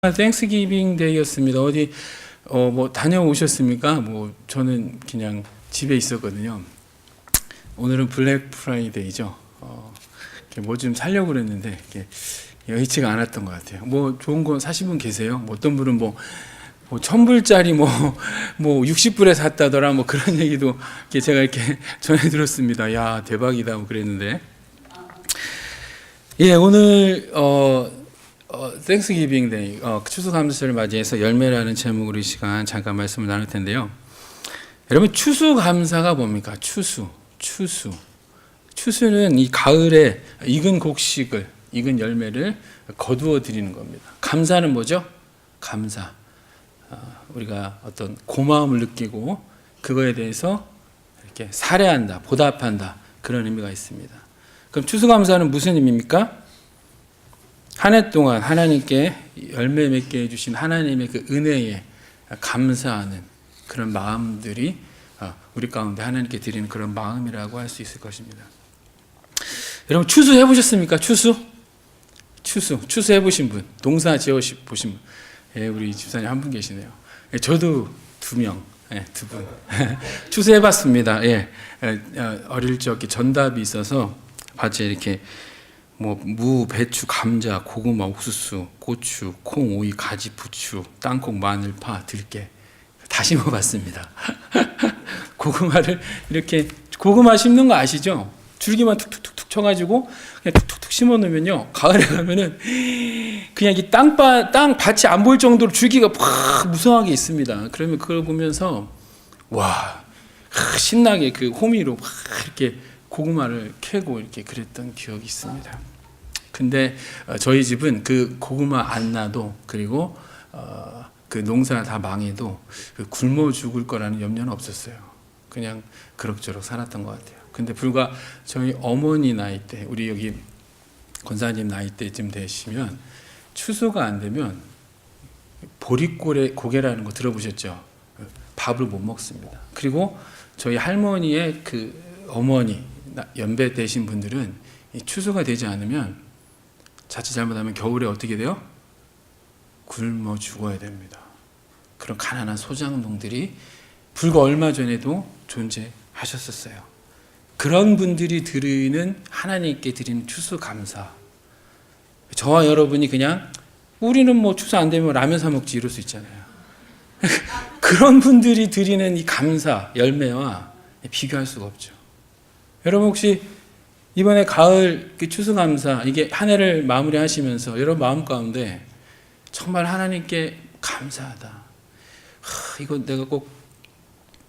땡스기빙 데이였습니다. 어디 뭐 다녀오셨습니까? 뭐 저는 그냥 집에 있었거든요. 오늘은 블랙 프라이데이죠. 뭐 좀 사려고 그랬는데 여의치가 않았던 것 같아요. 뭐 좋은 거 사신 분 계세요? 뭐 어떤 분은 뭐 1,000불짜리 뭐 60불에 샀다더라 뭐 그런 얘기도 제가 이렇게 전해 들었습니다. 야, 대박이다 뭐 그랬는데. 예, 오늘 땡스기빙 데이, 추수감사절을 맞이해서 열매라는 제목으로 이 시간 잠깐 말씀을 나눌 텐데요. 여러분, 추수감사가 뭡니까? 추수는 이 가을에 익은 곡식을, 익은 열매를 거두어 드리는 겁니다. 감사는 뭐죠? 감사. 우리가 어떤 고마움을 느끼고 그거에 대해서 이렇게 살해한다, 보답한다, 그런 의미가 있습니다. 그럼 추수감사는 무슨 의미입니까? 한 해 동안 하나님께 열매 맺게 해주신 하나님의 그 은혜에 감사하는 그런 마음들이 우리 가운데 하나님께 드리는 그런 마음이라고 할 수 있을 것입니다. 여러분, 추수 해보셨습니까? 추수 해보신 분, 농사 지어 보신 분. 예, 우리 집사님 한 분 계시네요. 예, 저도 두 분. 추수 해봤습니다. 예, 어릴 적에 전답이 있어서 밭에 이렇게 무, 배추, 감자, 고구마, 옥수수, 고추, 콩, 오이, 가지, 부추, 땅콩, 마늘, 파, 들깨 다 심어봤습니다. 고구마를 이렇게 고구마 심는 거 아시죠? 줄기만 툭툭툭툭 쳐가지고 그냥 툭툭툭 심어놓으면요, 가을에 가면은 그냥 이 땅밭이 안 보일 정도로 줄기가 팍 무성하게 있습니다. 그러면 그걸 보면서 와, 신나게 그 호미로 막 이렇게 고구마를 캐고 이렇게 그랬던 기억이 있습니다. 근데 저희 집은 그 고구마 안 나도, 그리고 그 농사 다 망해도 굶어 죽을 거라는 염려는 없었어요. 그냥 그럭저럭 살았던 것 같아요. 근데 불과 저희 어머니 나이 때, 우리 여기 권사님 나이 때쯤 되시면 추수가 안 되면 보릿고개라는 거 들어보셨죠? 밥을 못 먹습니다. 그리고 저희 할머니의 그 어머니, 연배 되신 분들은 이 추수가 되지 않으면 자칫 잘못하면 겨울에 어떻게 돼요? 굶어 죽어야 됩니다. 그런 가난한 소장농들이 불과 얼마 전에도 존재하셨었어요. 그런 분들이 드리는, 하나님께 드리는 추수감사, 저와 여러분이 그냥 우리는 뭐 추수 안 되면 라면 사 먹지 이럴 수 있잖아요. 그런 분들이 드리는 이 감사, 열매와 비교할 수가 없죠. 여러분, 혹시 이번에 가을 추수감사, 이게 한 해를 마무리하시면서 여러분 마음 가운데 정말 하나님께 감사하다, 이거 내가 꼭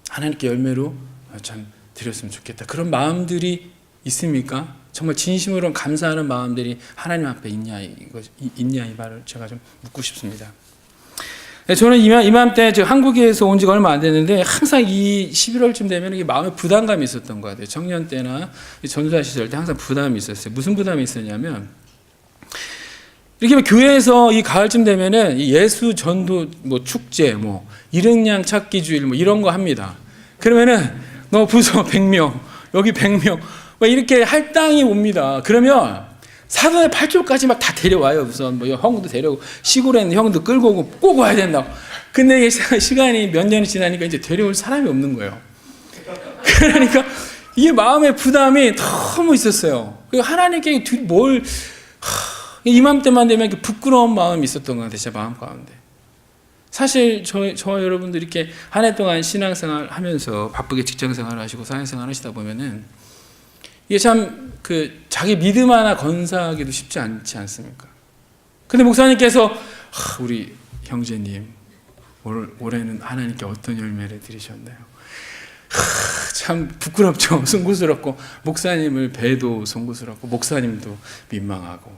하나님께 열매로 참 드렸으면 좋겠다, 그런 마음들이 있습니까? 정말 진심으로 감사하는 마음들이 하나님 앞에 있냐 이 말을 제가 좀 묻고 싶습니다. 저는 이맘때 한국에서 온 지가 얼마 안 됐는데 항상 이 11월쯤 되면 이게 마음에 부담감이 있었던 것 같아요. 청년 때나 전도사 시절 때 항상 부담이 있었어요. 무슨 부담이 있었냐면, 이렇게 교회에서 이 가을쯤 되면은 예수 전도 축제, 일흔양 찾기 주일 이런 거 합니다. 그러면은 너 부서 100명, 여기 100명 이렇게 할당이 옵니다. 그러면 사도의 8조까지 막 다 데려와요. 우선 형도 데려오고, 시골에 있는 형도 끌고 오고 꼭 와야 된다고. 근데 시간이 몇 년이 지나니까 이제 데려올 사람이 없는 거예요. 그러니까 이게 마음의 부담이 너무 있었어요. 그리고 하나님께 이맘때만 되면 이렇게 부끄러운 마음이 있었던 것 같아요. 제 마음 가운데. 사실 저와 여러분들 이렇게 한 해 동안 신앙생활 하면서 바쁘게 직장생활 하시고 사회생활 하시다 보면은 이게 참 자기 믿음 하나 건사하기도 쉽지 않지 않습니까? 근데 목사님께서 우리 형제님 올해는 하나님께 어떤 열매를 드리셨나요? 참 부끄럽죠. 송구스럽고, 목사님을 뵈도 송구스럽고, 목사님도 민망하고,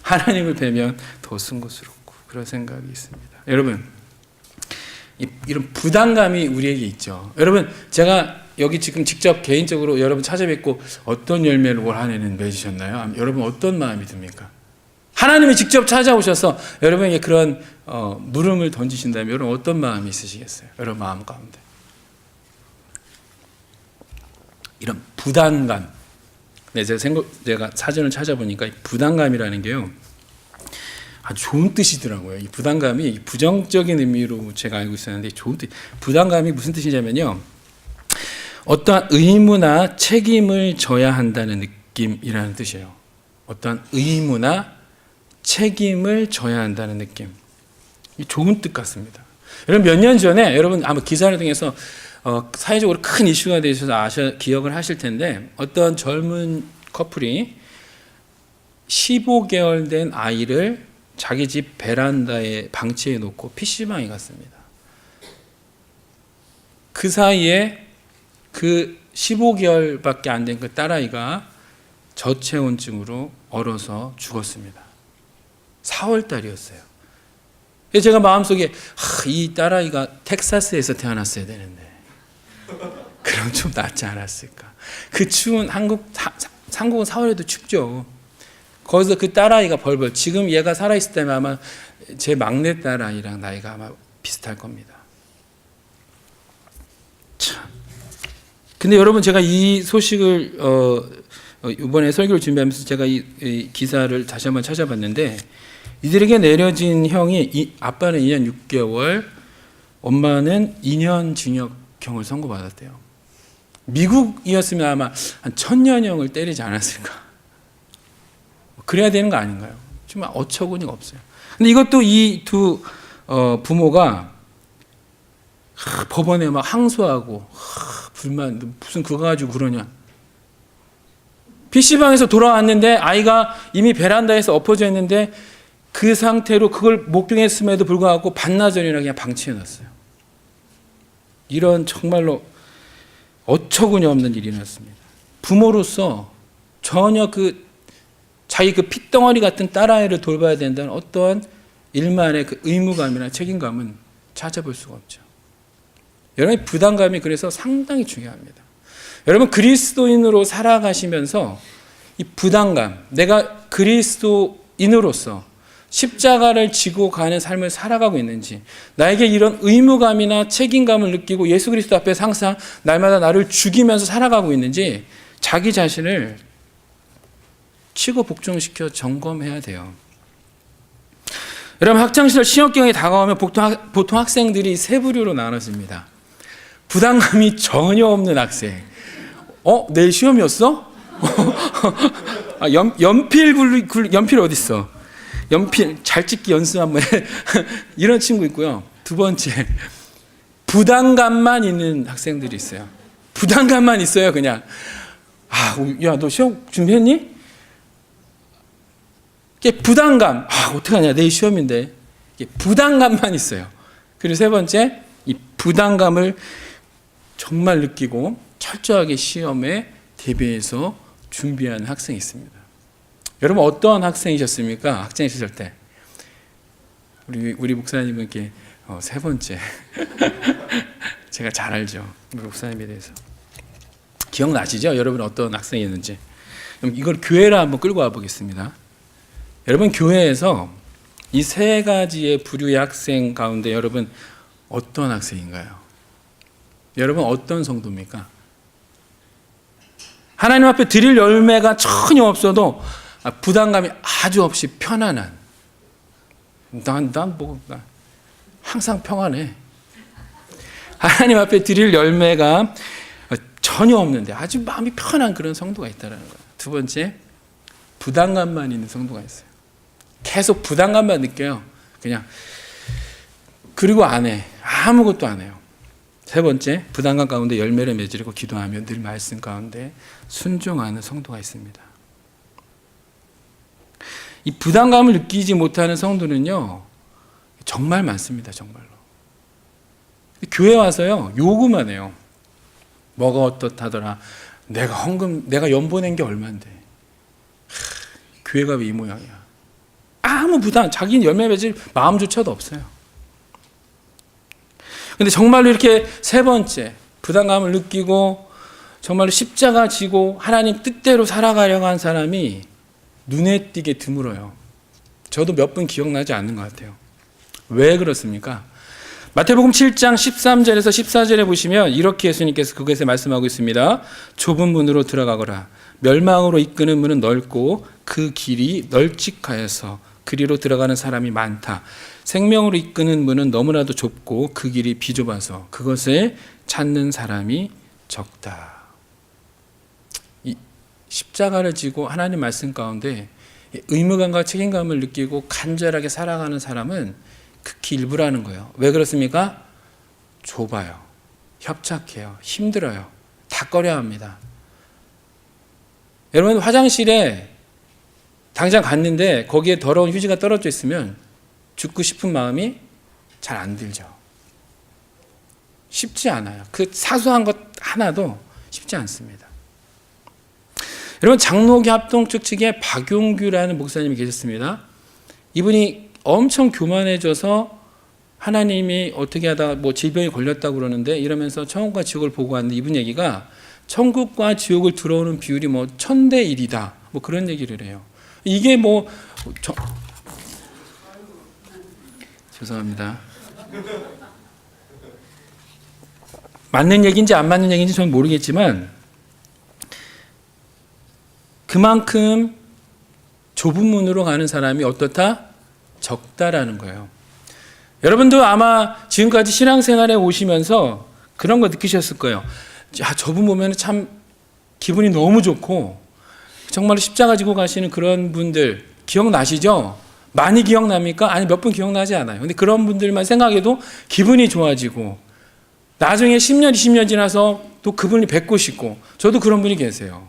하나님을 뵈면 더 송구스럽고, 그런 생각이 있습니다. 여러분, 이런 부담감이 우리에게 있죠. 여러분, 제가 여기 지금 직접 개인적으로 여러분 찾아뵙고 어떤 열매를 올 한 해는 맺으셨나요? 여러분 어떤 마음이 듭니까? 하나님이 직접 찾아오셔서 여러분에게 그런 물음을 던지신다면 여러분 어떤 마음이 있으시겠어요? 여러분 마음 가운데 이런 부담감. 네, 제가 사전을 찾아보니까 부담감이라는 게요, 아주 좋은 뜻이더라고요. 이 부담감이 부정적인 의미로 제가 알고 있었는데 좋은 뜻. 부담감이 무슨 뜻이냐면요. 어떠한 의무나 책임을 져야 한다는 느낌이라는 뜻이에요. 어떠한 의무나 책임을 져야 한다는 느낌. 이 좋은 뜻 같습니다. 여러분 몇 년 전에 여러분 아마 기사를 통해서 사회적으로 큰 이슈가 되셔서 기억을 하실 텐데 어떤 젊은 커플이 15개월 된 아이를 자기 집 베란다에 방치해 놓고 PC방에 갔습니다. 그 사이에 그 15개월밖에 안 된 그 딸아이가 저체온증으로 얼어서 죽었습니다. 4월 달이었어요. 제가 마음속에 이 딸아이가 텍사스에서 태어났어야 되는데 그럼 좀 낫지 않았을까. 그 추운 한국은 4월에도 춥죠. 거기서 그 딸아이가 벌벌, 지금 얘가 살아있을 때면 아마 제 막내 딸아이랑 나이가 아마 비슷할 겁니다. 참. 근데 여러분 제가 이 소식을 이번에 설교를 준비하면서 제가 이 기사를 다시 한번 찾아봤는데 이들에게 내려진 형이 아빠는 2년 6개월, 엄마는 2년 징역형을 선고받았대요. 미국이었으면 아마 한 1000년형을 때리지 않았을까. 그래야 되는 거 아닌가요? 정말 어처구니가 없어요. 근데 이것도 이 두 부모가 법원에 막 항소하고 불만 무슨 그거 가지고 그러냐. PC방에서 돌아왔는데 아이가 이미 베란다에서 엎어져 있는데 그 상태로 그걸 목격했음에도 불구하고 반나절이나 그냥 방치해놨어요. 이런 정말로 어처구니 없는 일이 났습니다. 부모로서 전혀 자기 그 핏덩어리 같은 딸아이를 돌봐야 된다는 어떠한 일만의 그 의무감이나 책임감은 찾아볼 수가 없죠. 여러분 부담감이 그래서 상당히 중요합니다. 여러분 그리스도인으로 살아가시면서 이 부담감, 내가 그리스도인으로서 십자가를 지고 가는 삶을 살아가고 있는지, 나에게 이런 의무감이나 책임감을 느끼고 예수 그리스도 앞에서 항상 날마다 나를 죽이면서 살아가고 있는지 자기 자신을 치고 복종시켜 점검해야 돼요. 여러분 학창시절 시험경이 다가오면 보통 학생들이 세 부류로 나눠집니다. 부담감이 전혀 없는 학생. 내일 시험이었어? 연필 어디 있어? 연필 잘 찍기 연습 한번 해. 이런 친구 있고요. 두 번째, 부담감만 있는 학생들이 있어요. 부담감만 있어요, 그냥. 야, 너 시험 준비했니? 부담감. 어떡하냐, 내일 시험인데. 부담감만 있어요. 그리고 세 번째, 이 부담감을 정말 느끼고 철저하게 시험에 대비해서 준비하는 학생이 있습니다. 여러분 어떤 학생이셨습니까? 학창 시절 때. 우리 목사님은 이렇게 세 번째. 제가 잘 알죠. 우리 목사님에 대해서. 기억나시죠? 여러분 어떤 학생이었는지. 그럼 이걸 교회로 한번 끌고 와 보겠습니다. 여러분 교회에서 이 세 가지의 부류의 학생 가운데 여러분 어떤 학생인가요? 여러분 어떤 성도입니까? 하나님 앞에 드릴 열매가 전혀 없어도 부담감이 아주 없이 편안한, 난 항상 평안해. 하나님 앞에 드릴 열매가 전혀 없는데 아주 마음이 편한 그런 성도가 있다는 거예요. 두 번째, 부담감만 있는 성도가 있어요. 계속 부담감만 느껴요. 그냥. 그리고 안 해. 아무것도 안 해요. 세 번째, 부담감 가운데 열매를 맺으려고 기도하며 늘 말씀 가운데 순종하는 성도가 있습니다. 이 부담감을 느끼지 못하는 성도는요, 정말 많습니다, 정말로. 교회 와서요, 요구만 해요. 뭐가 어떻다더라. 내가 연보 낸 게 얼만데. 교회가 왜 이 모양이야. 아무 자기는 열매 맺을 마음조차도 없어요. 근데 정말로 이렇게 세 번째, 부담감을 느끼고 정말로 십자가 지고 하나님 뜻대로 살아가려고 한 사람이 눈에 띄게 드물어요. 저도 몇 분 기억나지 않는 것 같아요. 왜 그렇습니까? 마태복음 7장 13절에서 14절에 보시면 이렇게 예수님께서 그것에 말씀하고 있습니다. 좁은 문으로 들어가거라. 멸망으로 이끄는 문은 넓고 그 길이 널찍하여서 그리로 들어가는 사람이 많다. 생명으로 이끄는 문은 너무나도 좁고 그 길이 비좁아서 그것을 찾는 사람이 적다. 이 십자가를 지고 하나님 말씀 가운데 의무감과 책임감을 느끼고 간절하게 살아가는 사람은 극히 일부라는 거예요. 왜 그렇습니까? 좁아요. 협착해요. 힘들어요. 다 꺼려합니다. 여러분 화장실에 당장 갔는데 거기에 더러운 휴지가 떨어져 있으면 죽고 싶은 마음이 잘 안 들죠. 쉽지 않아요. 그 사소한 것 하나도 쉽지 않습니다. 여러분 장로교 합동측 측에 박용규라는 목사님이 계셨습니다. 이분이 엄청 교만해져서 하나님이 어떻게 하다가 뭐 질병이 걸렸다고 그러는데 이러면서 천국과 지옥을 보고 왔는데 이분 얘기가 천국과 지옥을 들어오는 비율이 뭐 1000대 1이다. 뭐 그런 얘기를 해요. 이게 뭐 죄송합니다. 맞는 얘기인지 안 맞는 얘기인지 저는 모르겠지만 그만큼 좁은 문으로 가는 사람이 어떻다? 적다라는 거예요. 여러분도 아마 지금까지 신앙생활에 오시면서 그런 거 느끼셨을 거예요. 저분 보면 참 기분이 너무 좋고 정말 십자가 지고 가시는 그런 분들 기억나시죠? 많이 기억납니까? 아니 몇 분 기억나지 않아요. 근데 그런 분들만 생각해도 기분이 좋아지고 나중에 10년, 20년 지나서 또 그분이 뵙고 싶고 저도 그런 분이 계세요.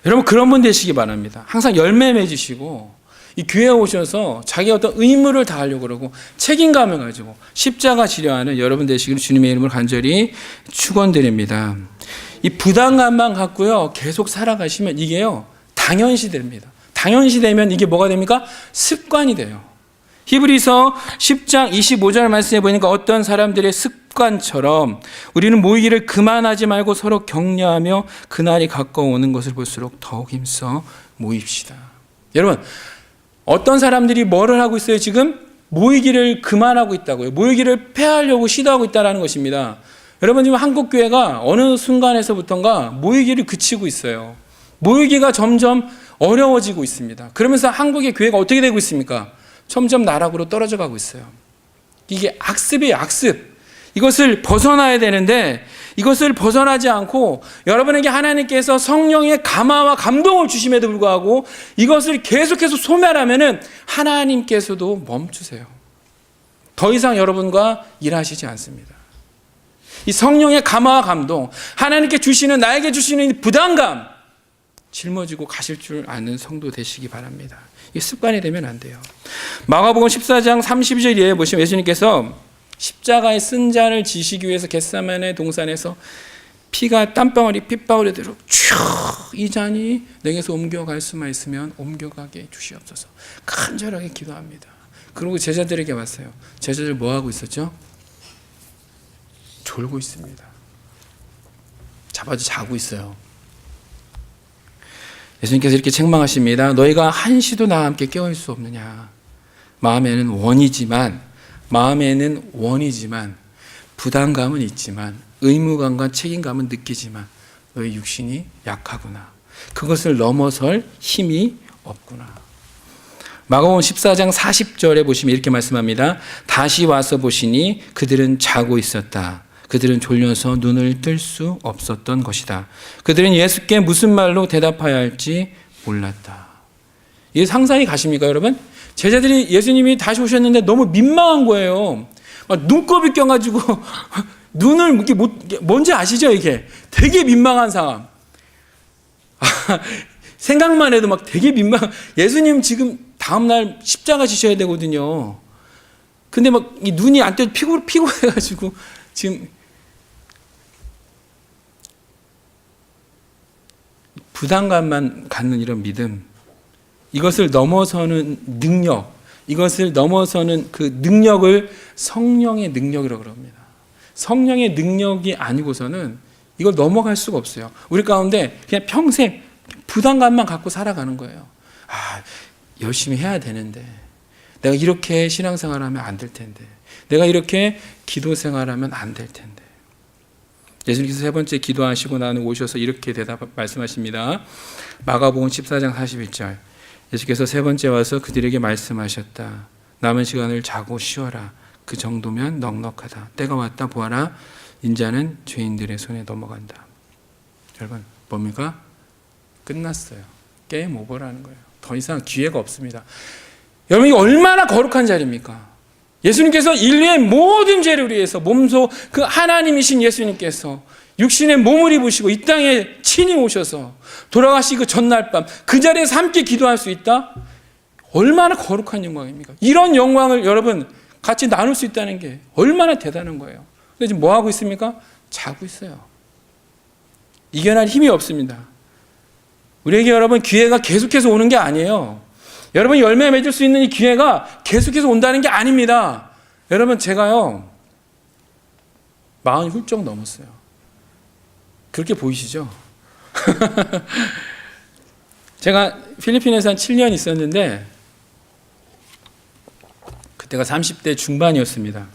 여러분 그런 분 되시기 바랍니다. 항상 열매 맺으시고 이 교회에 오셔서 자기 어떤 의무를 다하려고 그러고 책임감을 가지고 십자가 지려하는 여러분 되시기를 주님의 이름으로 간절히 축원드립니다. 이 부담감만 갖고요 계속 살아가시면 이게요 당연시 됩니다. 당연시 되면 이게 뭐가 됩니까? 습관이 돼요. 히브리서 10장 25절 말씀해 보니까 어떤 사람들의 습관처럼 우리는 모이기를 그만하지 말고 서로 격려하며 그날이 가까워오는 것을 볼수록 더욱 힘써 모입시다. 여러분 어떤 사람들이 뭐를 하고 있어요? 지금 모이기를 그만하고 있다고요. 모이기를 폐하려고 시도하고 있다는 것입니다. 여러분 지금 한국교회가 어느 순간에서부턴가 모이기를 그치고 있어요. 모이기가 점점 어려워지고 있습니다. 그러면서 한국의 교회가 어떻게 되고 있습니까? 점점 나락으로 떨어져 가고 있어요. 이게 악습이에요. 악습. 이것을 벗어나야 되는데 이것을 벗어나지 않고 여러분에게 하나님께서 성령의 감화와 감동을 주심에도 불구하고 이것을 계속해서 소멸하면은 하나님께서도 멈추세요. 더 이상 여러분과 일하시지 않습니다. 이 성령의 감화와 감동, 하나님께 주시는 나에게 주시는 부담감 짊어지고 가실 줄 아는 성도 되시기 바랍니다. 이 습관이 되면 안 돼요. 마가복음 14장 32절에 보시면 예수님께서 십자가의 쓴 잔을 지시기 위해서 겟세마네 동산에서 피가 땀방울이 핏방울이 되도록 이 잔이 내게서 옮겨갈 수만 있으면 옮겨가게 주시옵소서. 간절하게 기도합니다. 그리고 제자들에게 왔어요. 제자들 뭐 하고 있었죠? 졸고 있습니다. 자고 있어요. 예수님께서 이렇게 책망하십니다. 너희가 한시도 나와 함께 깨어있을 수 없느냐. 마음에는 원이지만 부담감은 있지만 의무감과 책임감은 느끼지만 너희 육신이 약하구나. 그것을 넘어설 힘이 없구나. 마가복음 14장 40절에 보시면 이렇게 말씀합니다. 다시 와서 보시니 그들은 자고 있었다. 그들은 졸려서 눈을 뜰 수 없었던 것이다. 그들은 예수께 무슨 말로 대답해야 할지 몰랐다. 이게 상상이 가십니까, 여러분? 제자들이 예수님이 다시 오셨는데 너무 민망한 거예요. 막 눈곱이 껴가지고 눈을 이렇게 뭔지 아시죠? 이게 되게 민망한 상황. 생각만 해도 막 되게 예수님 지금 다음날 십자가 지셔야 되거든요. 근데 막 이 눈이 안 떠 피곤해가지고 지금 부담감만 갖는 이런 믿음, 이것을 넘어서는 능력, 이것을 넘어서는 그 능력을 성령의 능력이라고 그럽니다. 성령의 능력이 아니고서는 이걸 넘어갈 수가 없어요. 우리 가운데 그냥 평생 부담감만 갖고 살아가는 거예요. 열심히 해야 되는데, 내가 이렇게 신앙생활하면 안 될 텐데, 내가 이렇게 기도생활하면 안 될 텐데. 예수님께서 세 번째 기도하시고 나는 오셔서 이렇게 말씀하십니다. 마가복음 14장 41절. 예수께서 세 번째 와서 그들에게 말씀하셨다. 남은 시간을 자고 쉬어라. 그 정도면 넉넉하다. 때가 왔다 보아라. 인자는 죄인들의 손에 넘어간다. 여러분, 뭡니까? 끝났어요. 게임 오버라는 거예요. 더 이상 기회가 없습니다. 여러분, 이게 얼마나 거룩한 자리입니까? 예수님께서 인류의 모든 죄를 위해서 몸소 그 하나님이신 예수님께서 육신의 몸을 입으시고 이 땅에 친히 오셔서 돌아가시기 그 전날 밤 그 자리에서 함께 기도할 수 있다? 얼마나 거룩한 영광입니까? 이런 영광을 여러분 같이 나눌 수 있다는 게 얼마나 대단한 거예요. 근데 지금 뭐 하고 있습니까? 자고 있어요. 이겨낼 힘이 없습니다. 우리에게 여러분 기회가 계속해서 오는 게 아니에요. 여러분 열매 맺을 수 있는 이 기회가 계속해서 온다는 게 아닙니다. 여러분 제가요 40 훌쩍 넘었어요. 그렇게 보이시죠? 제가 필리핀에서 한 7년 있었는데 그때가 30대 중반이었습니다.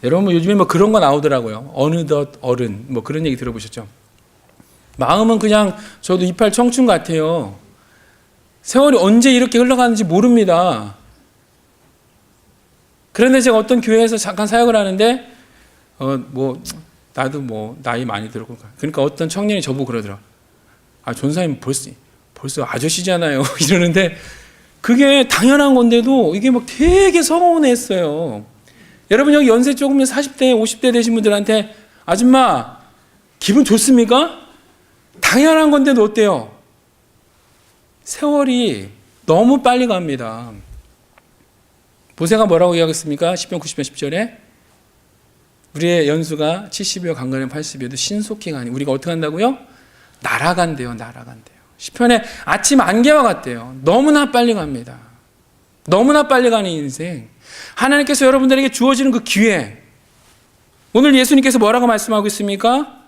여러분 요즘에 뭐 그런 거 나오더라고요. 어느덧 어른 뭐 그런 얘기 들어보셨죠? 마음은 그냥 저도 28 청춘 같아요. 세월이 언제 이렇게 흘러가는지 모릅니다. 그런데 제가 어떤 교회에서 잠깐 사역을 하는데 나도 뭐 나이 많이 들었고 그러니까 어떤 청년이 저보고 그러더라. 아 전사님 벌써 아저씨잖아요. 이러는데 그게 당연한 건데도 이게 막 되게 서운했어요. 여러분 여기 연세 조금면 40대 50대 되신 분들한테 아줌마 기분 좋습니까? 당연한 건데도 어때요? 세월이 너무 빨리 갑니다. 모세가 뭐라고 이야기했습니까? 10편 90편 10절에 우리의 연수가 70이요 강건하면 80이어도 신속히 가니 우리가 어떻게 한다고요? 날아간대요. 날아간대요. 10편에 아침 안개와 같대요. 너무나 빨리 갑니다. 너무나 빨리 가는 인생. 하나님께서 여러분들에게 주어지는 그 기회. 오늘 예수님께서 뭐라고 말씀하고 있습니까?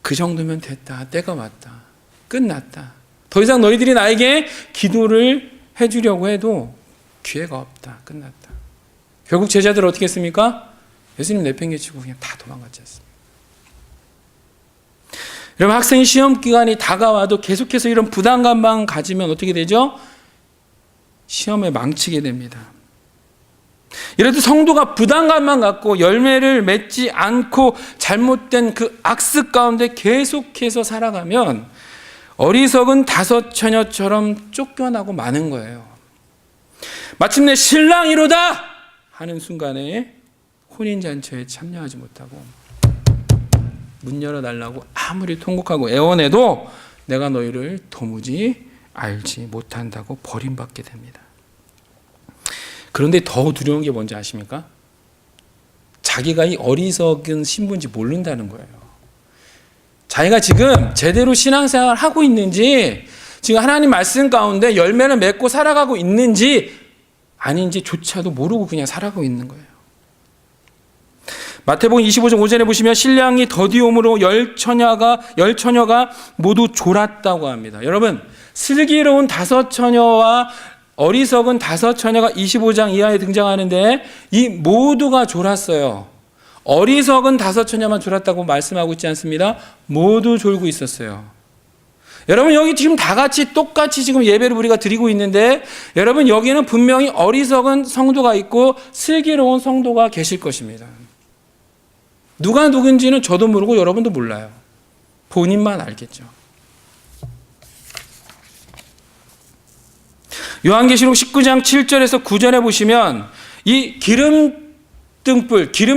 그 정도면 됐다. 때가 왔다. 끝났다. 더 이상 너희들이 나에게 기도를 해주려고 해도 기회가 없다. 끝났다. 결국 제자들은 어떻게 했습니까? 예수님 내팽개치고 그냥 다 도망갔지 않습니까? 여러분 학생이 시험 기간이 다가와도 계속해서 이런 부담감만 가지면 어떻게 되죠? 시험에 망치게 됩니다. 이래도 성도가 부담감만 갖고 열매를 맺지 않고 잘못된 그 악습 가운데 계속해서 살아가면 어리석은 다섯 처녀처럼 쫓겨나고 마는 거예요. 마침내 신랑이로다 하는 순간에 혼인잔치에 참여하지 못하고 문 열어달라고 아무리 통곡하고 애원해도 내가 너희를 도무지 알지 못한다고 버림받게 됩니다. 그런데 더 두려운 게 뭔지 아십니까? 자기가 이 어리석은 신부인지 모른다는 거예요. 자기가 지금 제대로 신앙생활을 하고 있는지 지금 하나님 말씀 가운데 열매를 맺고 살아가고 있는지 아닌지조차도 모르고 그냥 살아가고 있는 거예요. 마태복음 25장 5절에 보시면 신랑이 더디옴으로 열 처녀가 모두 졸았다고 합니다. 여러분 슬기로운 다섯 처녀와 어리석은 다섯 처녀가 25장 이하에 등장하는데 이 모두가 졸았어요. 어리석은 다섯 처녀만 졸았다고 말씀하고 있지 않습니다. 모두 졸고 있었어요. 여러분 여기 지금 다 같이 똑같이 지금 예배를 우리가 드리고 있는데 여러분 여기는 분명히 어리석은 성도가 있고 슬기로운 성도가 계실 것입니다. 누가 누군지는 저도 모르고 여러분도 몰라요. 본인만 알겠죠. 요한계시록 19장 7절에서 9절에 보시면 이 기름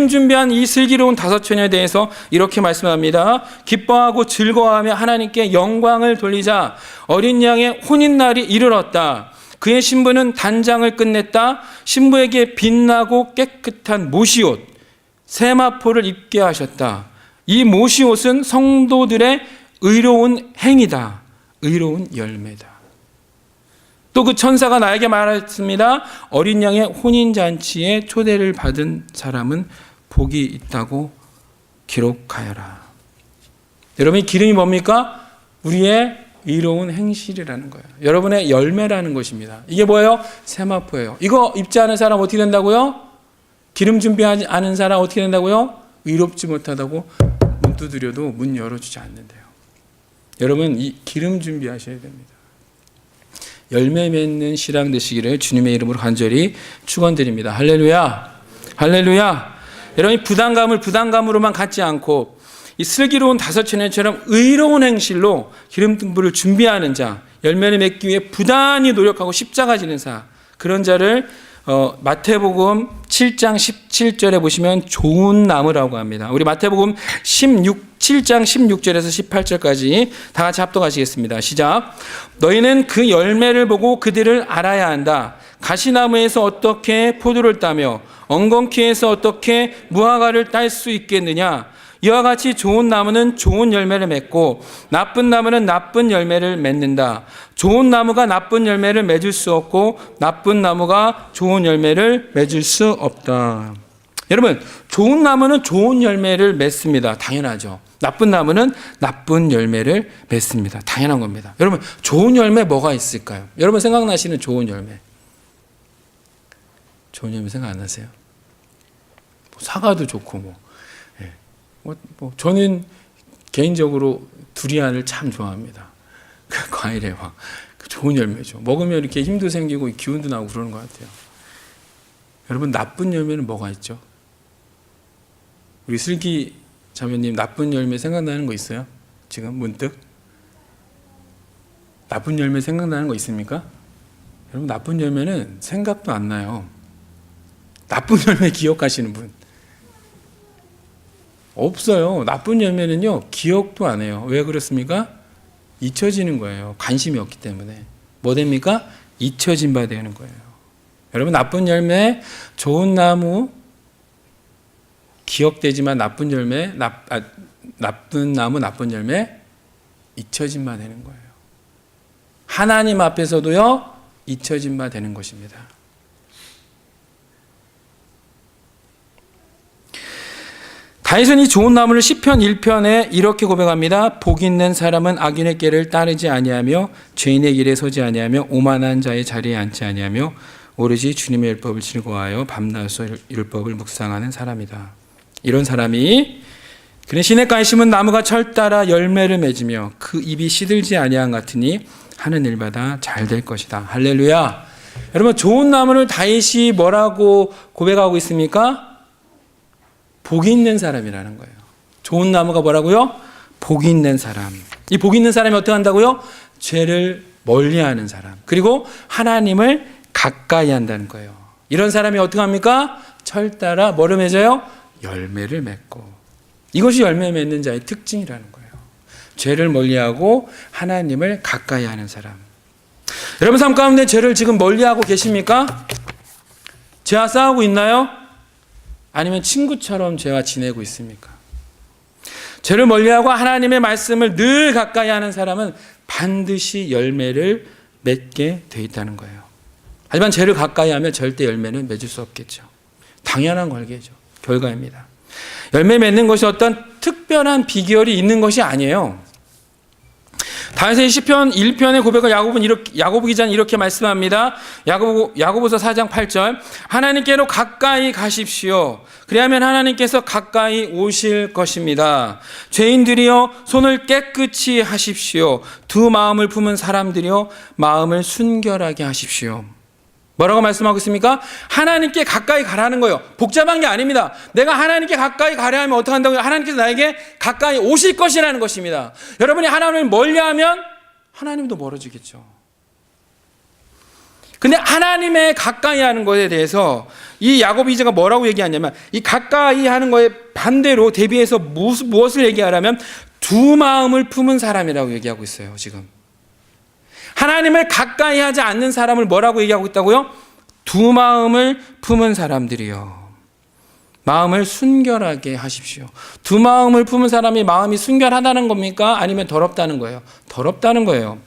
준비한 이 슬기로운 다섯 처녀에 대해서 이렇게 말씀합니다. 기뻐하고 즐거워하며 하나님께 영광을 돌리자. 어린 양의 혼인날이 이르렀다. 그의 신부는 단장을 끝냈다. 신부에게 빛나고 깨끗한 모시옷 세마포를 입게 하셨다. 이 모시옷은 성도들의 의로운 행위다. 의로운 열매다. 또 그 천사가 나에게 말했습니다. 어린 양의 혼인잔치에 초대를 받은 사람은 복이 있다고 기록하여라. 여러분 이 기름이 뭡니까? 우리의 의로운 행실이라는 거예요. 여러분의 열매라는 것입니다. 이게 뭐예요? 세마포예요. 이거 입지 않은 사람 어떻게 된다고요? 기름 준비하지 않은 사람 어떻게 된다고요? 의롭지 못하다고 문 두드려도 문 열어주지 않는데요. 여러분 이 기름 준비하셔야 됩니다. 열매 맺는 신앙 되시기를 주님의 이름으로 간절히 축원드립니다. 할렐루야. 할렐루야. 여러분, 부담감을 부담감으로만 갖지 않고 이 슬기로운 다섯 처녀처럼 의로운 행실로 기름등불을 준비하는 자, 열매를 맺기 위해 부단히 노력하고 십자가 지는 자, 그런 자를 마태복음 7장 17절에 보시면 좋은 나무라고 합니다. 우리 마태복음 7장 16절에서 18절까지 다 같이 합독하시겠습니다. 시작. 너희는 그 열매를 보고 그들을 알아야 한다. 가시나무에서 어떻게 포도를 따며 엉겅퀴에서 어떻게 무화과를 딸 수 있겠느냐. 이와 같이 좋은 나무는 좋은 열매를 맺고 나쁜 나무는 나쁜 열매를 맺는다. 좋은 나무가 나쁜 열매를 맺을 수 없고 나쁜 나무가 좋은 열매를 맺을 수 없다. 여러분, 좋은 나무는 좋은 열매를 맺습니다. 당연하죠. 나쁜 나무는 나쁜 열매를 맺습니다. 당연한 겁니다. 여러분, 좋은 열매 뭐가 있을까요? 여러분 생각나시는 좋은 열매. 좋은 열매 생각 안 나세요? 사과도 좋고 저는 개인적으로 두리안을 참 좋아합니다. 그 과일의 왕. 좋은 열매죠. 먹으면 이렇게 힘도 생기고 기운도 나고 그러는 것 같아요. 여러분, 나쁜 열매는 뭐가 있죠? 우리 슬기 자매님, 나쁜 열매 생각나는 거 있어요? 지금 문득? 나쁜 열매 생각나는 거 있습니까? 여러분, 나쁜 열매는 생각도 안 나요. 나쁜 열매 기억하시는 분 없어요. 나쁜 열매는요, 기억도 안 해요. 왜 그렇습니까? 잊혀지는 거예요. 관심이 없기 때문에. 뭐 됩니까? 잊혀진 바 되는 거예요. 여러분, 나쁜 열매, 좋은 나무, 기억되지만 나쁜 열매, 나쁜 나무, 나쁜 열매, 잊혀진 바 되는 거예요. 하나님 앞에서도요, 잊혀진 바 되는 것입니다. 다윗은 이 좋은 나무를 시편 1편에 이렇게 고백합니다. 복 있는 사람은 악인의 길을 따르지 아니하며 죄인의 길에 서지 아니하며 오만한 자의 자리에 앉지 아니하며 오로지 주님의 율법을 즐거워하여 밤낮으로 율법을 묵상하는 사람이다. 이런 사람이 그는 시냇가에 심은 나무가 철 따라 열매를 맺으며 그 잎이 시들지 아니한 같으니 하는 일마다 잘 될 것이다. 할렐루야. 여러분, 좋은 나무를 다윗이 뭐라고 고백하고 있습니까? 복이 있는 사람이라는 거예요. 좋은 나무가 뭐라고요? 복이 있는 사람. 이 복이 있는 사람이 어떻게 한다고요? 죄를 멀리하는 사람. 그리고 하나님을 가까이 한다는 거예요. 이런 사람이 어떻게 합니까? 철 따라 뭐를 맺어요? 열매를 맺고. 이것이 열매 맺는 자의 특징이라는 거예요. 죄를 멀리하고 하나님을 가까이 하는 사람. 여러분 삶 가운데 죄를 지금 멀리하고 계십니까? 죄와 싸우고 있나요? 아니면 친구처럼 죄와 지내고 있습니까? 죄를 멀리하고 하나님의 말씀을 늘 가까이 하는 사람은 반드시 열매를 맺게 돼 있다는 거예요. 하지만 죄를 가까이 하면 절대 열매는 맺을 수 없겠죠. 당연한 결과입니다. 열매 맺는 것이 어떤 특별한 비결이 있는 것이 아니에요. 다윗의 시편 1편의 고백을 야고보 기자는 이렇게 말씀합니다. 야고보서 4장 8절. 하나님께로 가까이 가십시오. 그리하면 하나님께서 가까이 오실 것입니다. 죄인들이여 손을 깨끗이 하십시오. 두 마음을 품은 사람들이여 마음을 순결하게 하십시오. 뭐라고 말씀하고 있습니까? 하나님께 가까이 가라는 거예요. 복잡한 게 아닙니다. 내가 하나님께 가까이 가려 하면 어떻게 한다고요? 하나님께서 나에게 가까이 오실 것이라는 것입니다. 여러분이 하나님을 멀리하면 하나님도 멀어지겠죠. 근데 하나님의 가까이 하는 것에 대해서 이 야고보 기자가 뭐라고 얘기하냐면 이 가까이 하는 거에 반대로 대비해서 무엇을 얘기하라면 두 마음을 품은 사람이라고 얘기하고 있어요. 지금 하나님을 가까이 하지 않는 사람을 뭐라고 얘기하고 있다고요? 두 마음을 품은 사람들이요. 마음을 순결하게 하십시오. 두 마음을 품은 사람이 마음이 순결하다는 겁니까? 아니면 더럽다는 거예요? 더럽다는 거예요.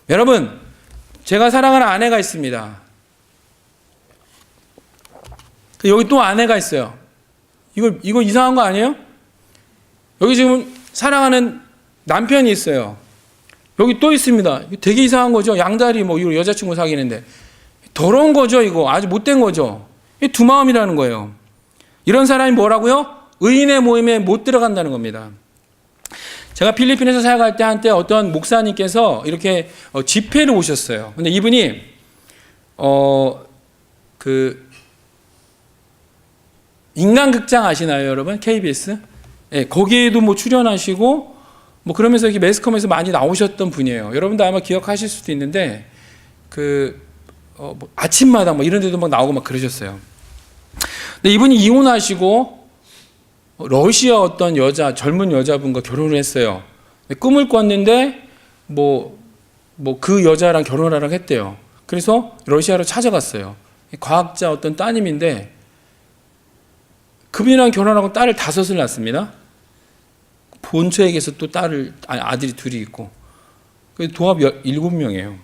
여러분, 제가 사랑하는 아내가 있습니다. 여기 또 아내가 있어요. 이거 이상한 거 아니에요? 여기 지금 사랑하는 남편이 있어요. 여기 또 있습니다. 되게 이상한 거죠. 양다리 이거 여자친구 사귀는데. 더러운 거죠, 이거. 아주 못된 거죠. 이 두 마음이라는 거예요. 이런 사람이 뭐라고요? 의인의 모임에 못 들어간다는 겁니다. 제가 필리핀에서 사역할 때 한때 어떤 목사님께서 이렇게 집회를 오셨어요. 근데 이분이 그 인간극장 아시나요, 여러분? KBS? 예, 거기에도 뭐 출연하시고 뭐 그러면서 이렇게 매스컴에서 많이 나오셨던 분이에요. 여러분도 아마 기억하실 수도 있는데 뭐 아침마당 뭐 이런 데도 막 나오고 막 그러셨어요. 근데 이분이 이혼하시고 러시아 어떤 젊은 여자분과 결혼을 했어요. 꿈을 꿨는데 뭐 그 여자랑 결혼하라고 했대요. 그래서 러시아로 찾아갔어요. 과학자 어떤 따님인데 그분이랑 결혼하고 딸을 5을 낳습니다. 본처에게서 또 아들이 2이 있고 도합 7명이에요.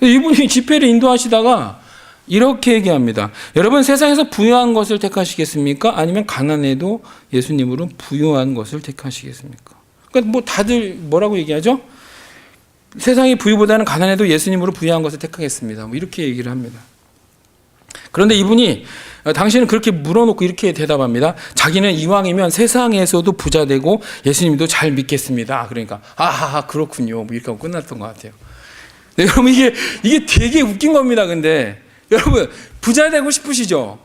이분이 집회를 인도하시다가 이렇게 얘기합니다. 여러분, 세상에서 부유한 것을 택하시겠습니까? 아니면 가난해도 예수님으로 부유한 것을 택하시겠습니까? 그러니까 뭐 다들 뭐라고 얘기하죠? 세상의 부유보다는 가난해도 예수님으로 부유한 것을 택하겠습니다. 뭐 이렇게 얘기를 합니다. 그런데 이분이 당신은 그렇게 물어놓고 이렇게 대답합니다. 자기는 이왕이면 세상에서도 부자 되고 예수님도 잘 믿겠습니다. 그러니까 아하하 그렇군요. 뭐 이렇게 하고 끝났던 것 같아요. 네, 여러분 이게 되게 웃긴 겁니다. 근데 여러분 부자 되고 싶으시죠?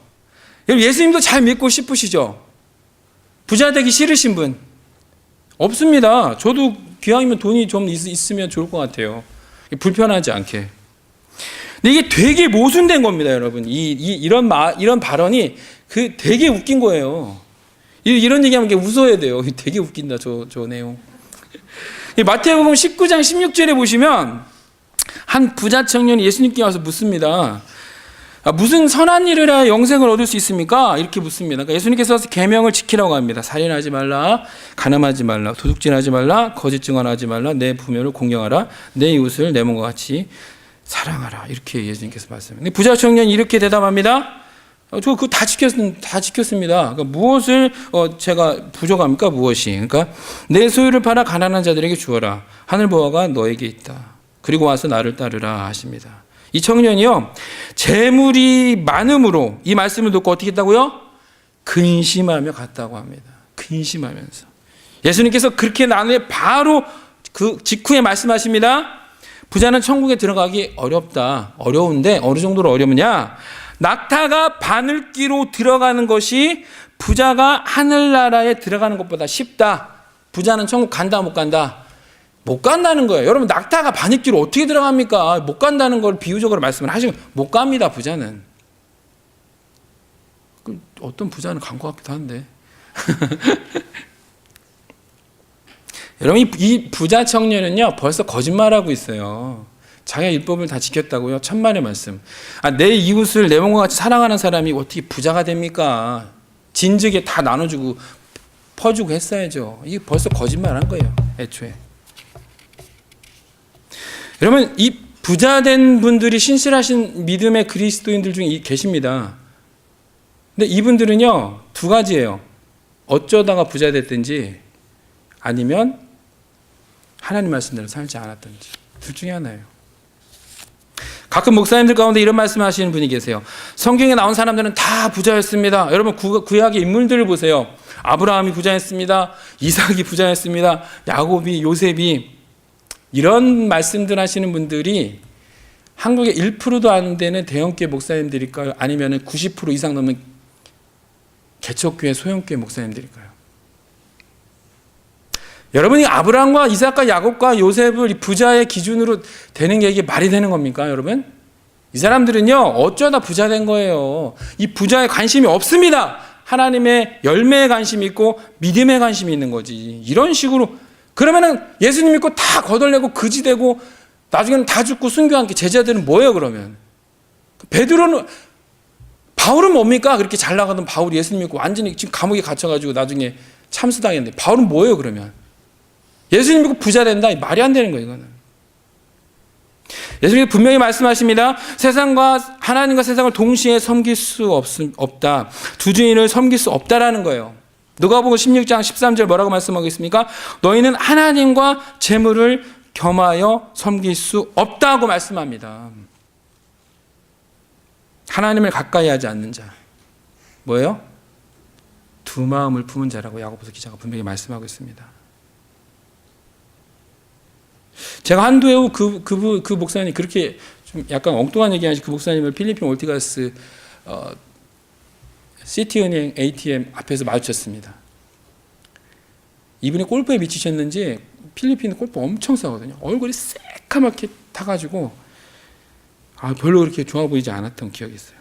여러분 예수님도 잘 믿고 싶으시죠? 부자 되기 싫으신 분 없습니다. 저도 기왕이면 돈이 좀 있으면 좋을 것 같아요. 불편하지 않게. 근데 이게 되게 모순된 겁니다, 여러분. 이런 발언이 되게 웃긴 거예요. 이런 얘기하면 웃어야 돼요. 되게 웃긴다, 저 내용. 마태복음 19장 16절에 보시면 한 부자 청년이 예수님께 와서 묻습니다. 무슨 선한 일을 하여 영생을 얻을 수 있습니까? 이렇게 묻습니다. 그러니까 예수님께서 계명을 지키라고 합니다. 살인하지 말라, 간음하지 말라, 도둑질하지 말라, 거짓 증언하지 말라, 내 부모를 공경하라, 내 이웃을 내 몸과 같이 사랑하라. 이렇게 예수님께서 말씀합니다. 부자 청년이 이렇게 대답합니다. 저 그거 다 지켰습니다. 그러니까 무엇을 제가 부족합니까? 무엇이? 그러니까 내 소유를 팔아 가난한 자들에게 주어라. 하늘 보화가 너에게 있다. 그리고 와서 나를 따르라 하십니다. 이 청년이요, 재물이 많음으로 이 말씀을 듣고 어떻게 했다고요? 근심하며 갔다고 합니다. 근심하면서. 예수님께서 그렇게 난 후에 바로 그 직후에 말씀하십니다. 부자는 천국에 들어가기 어려운데 어느 정도로 어려우냐? 낙타가 바늘귀로 들어가는 것이 부자가 하늘나라에 들어가는 것보다 쉽다. 부자는 천국 간다 못 간다? 못 간다는 거예요. 여러분 낙타가 바늘귀로 어떻게 들어갑니까? 못 간다는 걸 비유적으로 말씀을 하시면 못 갑니다. 부자는. 어떤 부자는 간 것 같기도 한데. 여러분 이 부자 청년은요 벌써 거짓말하고 있어요. 자기가 율법을 다 지켰다고요. 천만의 말씀. 내 이웃을 내 몸과 같이 사랑하는 사람이 어떻게 부자가 됩니까? 진즉에 다 나눠주고 퍼주고 했어야죠. 이게 벌써 거짓말한 거예요. 애초에. 여러분 이 부자된 분들이 신실하신 믿음의 그리스도인들 중에 계십니다. 근데 이분들은요 2가지예요. 어쩌다가 부자 됐든지 아니면 하나님 말씀대로 살지 않았든지 둘 중에 하나예요. 가끔 목사님들 가운데 이런 말씀하시는 분이 계세요. 성경에 나온 사람들은 다 부자였습니다. 여러분 구약의 인물들을 보세요. 아브라함이 부자였습니다. 이삭이 부자였습니다. 야곱이, 요셉이. 이런 말씀들 하시는 분들이 한국의 1%도 안 되는 대형교회 목사님들일까요? 아니면 90% 이상 넘는 개척교회, 소형교회 목사님들일까요? 여러분이 아브라함과 이삭과 야곱과 요셉을 부자의 기준으로 되는 게 이게 말이 되는 겁니까, 여러분? 이 사람들은요, 어쩌다 부자 된 거예요. 이 부자에 관심이 없습니다. 하나님의 열매에 관심이 있고 믿음에 관심이 있는 거지. 이런 식으로 그러면은 예수님 믿고 다 거덜내고 거지되고 나중에는 다 죽고 순교한 게 제자들은 뭐예요, 그러면? 바울은 뭡니까? 그렇게 잘 나가던 바울이 예수님 믿고 완전히 지금 감옥에 갇혀가지고 나중에 참수당했는데 바울은 뭐예요, 그러면? 예수님 믿고 부자 된다? 말이 안 되는 거예요, 이거는. 예수님이 분명히 말씀하십니다. 하나님과 세상을 동시에 섬길 수 없다. 두 주인을 섬길 수 없다라는 거예요. 누가복음 16장 13절 뭐라고 말씀하고 있습니까? 너희는 하나님과 재물을 겸하여 섬길 수 없다고 말씀합니다. 하나님을 가까이 하지 않는 자. 뭐예요? 두 마음을 품은 자라고 야고보서 기자가 분명히 말씀하고 있습니다. 제가 한두 해 후 그 목사님 그렇게 좀 약간 엉뚱한 얘기 하시 그 목사님을 필리핀 올티가스 시티은행 ATM 앞에서 마주쳤습니다. 이분이 골프에 미치셨는지 필리핀 골프 엄청 싸거든요. 얼굴이 새까맣게 타가지고 별로 그렇게 좋아 보이지 않았던 기억이 있어요.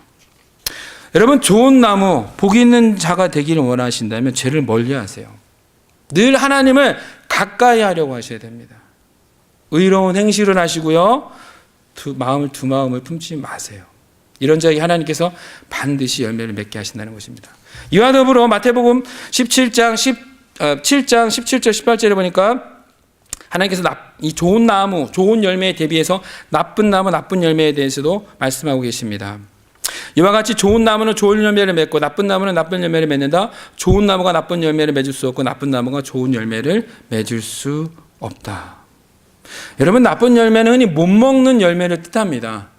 여러분, 좋은 나무, 복 있는 자가 되기를 원하신다면 죄를 멀리하세요. 늘 하나님을 가까이 하려고 하셔야 됩니다. 의로운 행실을 하시고요. 두 마음을 품지 마세요. 이런 자에게 하나님께서 반드시 열매를 맺게 하신다는 것입니다. 이와 더불어 마태복음 17장 17절 18절에 보니까 하나님께서 이 좋은 나무, 좋은 열매에 대비해서 나쁜 나무, 나쁜 열매에 대해서도 말씀하고 계십니다. 이와 같이 좋은 나무는 좋은 열매를 맺고 나쁜 나무는 나쁜 열매를 맺는다. 좋은 나무가 나쁜 열매를 맺을 수 없고 나쁜 나무가 좋은 열매를 맺을 수 없다. 여러분, 나쁜 열매는 흔히 못 먹는 열매를 뜻합니다.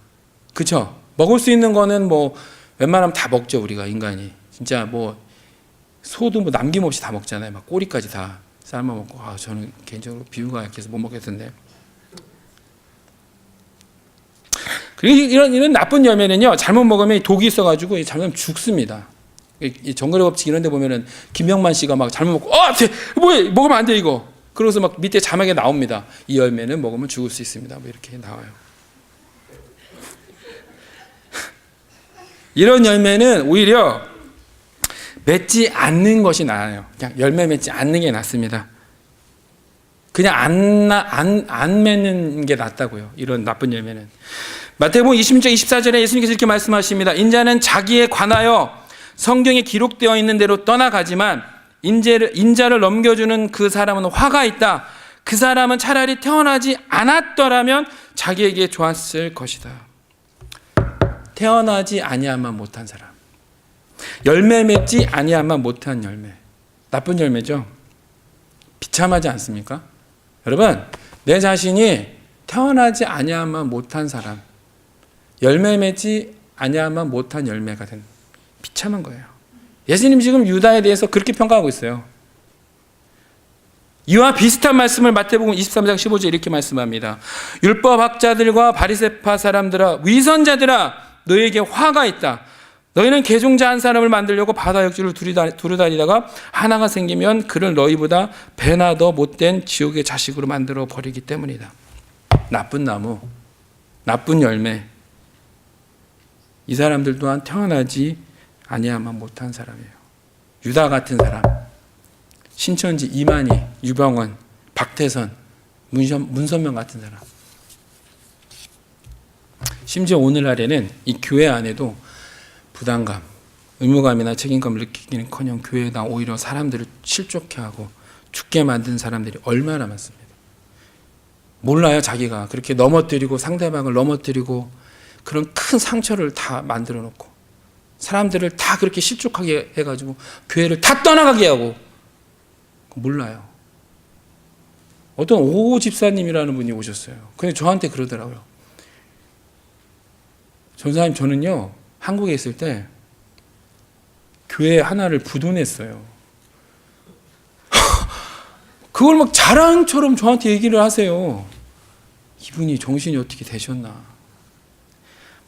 그렇죠? 먹을 수 있는 거는 뭐 웬만하면 다 먹죠. 우리가 인간이 진짜 뭐 소도 뭐 남김없이 다 먹잖아요. 막 꼬리까지 다 삶아 먹고. 저는 개인적으로 비유가 약해서 못 먹겠던데. 그리고 이런 나쁜 열매는요, 잘못 먹으면 독이 있어가지고 잘못하면 죽습니다. 이 정글의 법칙 이런 데 보면은 김영만 씨가 막 잘못 먹고, 뭐야, 먹으면 안 돼, 이거. 그러고서 막 밑에 자막에 나옵니다. 이 열매는 먹으면 죽을 수 있습니다. 뭐 이렇게 나와요. 이런 열매는 오히려 맺지 않는 것이 나아요. 그냥 열매 맺지 않는 게 낫습니다. 그냥 안 맺는 게 낫다고요. 이런 나쁜 열매는. 마태복음 26장 24절에 예수님께서 이렇게 말씀하십니다. 인자는 자기에 관하여 성경에 기록되어 있는 대로 떠나가지만 인자를 넘겨주는 그 사람은 화가 있다. 그 사람은 차라리 태어나지 않았더라면 자기에게 좋았을 것이다. 태어나지 아니하만 못한 사람, 열매 맺지 아니하만 못한 열매, 나쁜 열매죠. 비참하지 않습니까? 여러분, 내 자신이 태어나지 아니하만 못한 사람, 열매 맺지 아니하만 못한 열매가 된, 비참한 거예요. 예수님 지금 유다에 대해서 그렇게 평가하고 있어요. 이와 비슷한 말씀을 마태복음 23장 15절 이렇게 말씀합니다. 율법학자들과 바리새파 사람들아, 위선자들아, 너에게 화가 있다. 너희는 개종자 한 사람을 만들려고 바다 역주를 두루다니다가 하나가 생기면 그를 너희보다 배나 더 못된 지옥의 자식으로 만들어 버리기 때문이다. 나쁜 나무, 나쁜 열매. 이 사람들 또한 태어나지 아니하만 못한 사람이에요. 유다 같은 사람, 신천지, 이만희, 유병원, 박태선, 문선명 같은 사람. 심지어 오늘날에는 이 교회 안에도 부담감, 의무감이나 책임감을 느끼기는커녕 교회에다 오히려 사람들을 실족해 하고 죽게 만든 사람들이 얼마나 많습니다. 몰라요. 자기가 그렇게 넘어뜨리고 상대방을 넘어뜨리고 그런 큰 상처를 다 만들어 놓고 사람들을 다 그렇게 실족하게 해가지고 교회를 다 떠나가게 하고 몰라요. 어떤 오 집사님이라는 분이 오셨어요. 근데 저한테 그러더라고요. 전사님, 저는요 한국에 있을 때 교회 하나를 부도냈어요. 그걸 막 자랑처럼 저한테 얘기를 하세요. 이분이 정신이 어떻게 되셨나.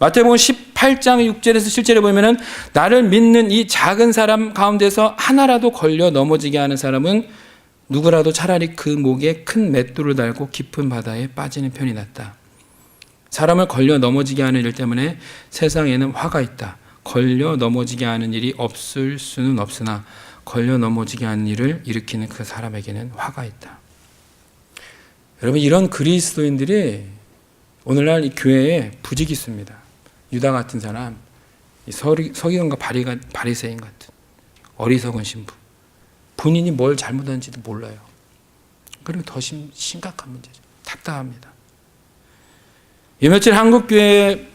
마태복음 18장 6절에서 7절에 보면은 나를 믿는 이 작은 사람 가운데서 하나라도 걸려 넘어지게 하는 사람은 누구라도 차라리 그 목에 큰 맷돌을 달고 깊은 바다에 빠지는 편이 낫다. 사람을 걸려 넘어지게 하는 일 때문에 세상에는 화가 있다. 걸려 넘어지게 하는 일이 없을 수는 없으나 걸려 넘어지게 하는 일을 일으키는 그 사람에게는 화가 있다. 여러분, 이런 그리스도인들이 오늘날 이 교회에 부직이 있습니다. 유다 같은 사람, 서기관과 바리새인 같은 어리석은 신부, 본인이 뭘 잘못한지도 몰라요. 그리고 더 심각한 문제죠. 답답합니다. 이 며칠 한국교회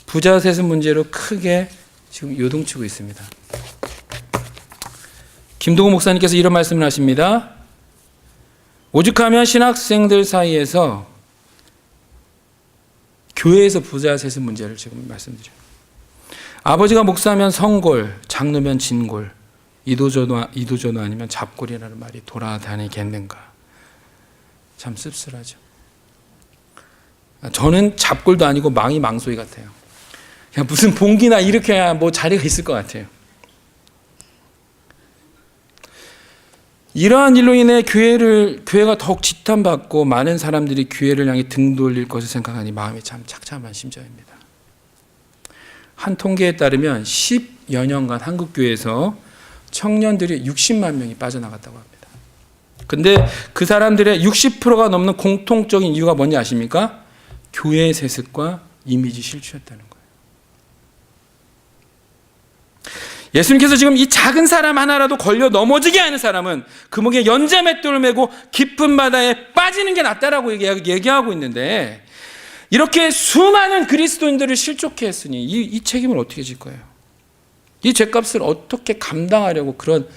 부자 세습 문제로 크게 지금 요동치고 있습니다. 김동호 목사님께서 이런 말씀을 하십니다. 오죽하면 신학생들 사이에서 교회에서 부자 세습 문제를 지금 말씀드려요. 아버지가 목사면 성골, 장로면 진골, 이도저도 아니면 잡골이라는 말이 돌아다니겠는가. 참 씁쓸하죠. 저는 잡골도 아니고 망이 망소이 같아요. 그냥 무슨 봉기나 일으켜야 뭐 자리가 있을 것 같아요. 이러한 일로 인해 교회가 더욱 지탄받고 많은 사람들이 교회를 향해 등 돌릴 것을 생각하니 마음이 참 착잡한 심정입니다. 한 통계에 따르면 10여 년간 한국교회에서 청년들이 60만 명이 빠져나갔다고 합니다. 근데 그 사람들의 60%가 넘는 공통적인 이유가 뭔지 아십니까? 교회의 세습과 이미지 실추였다는 거예요. 예수님께서 지금 이 작은 사람 하나라도 걸려 넘어지게 하는 사람은 그 목에 연자맷돌을 메고 깊은 바다에 빠지는 게 낫다라고 얘기하고 있는데, 이렇게 수많은 그리스도인들을 실족해 했으니 이 책임을 어떻게 질 거예요? 이 죄값을 어떻게 감당하려고 그런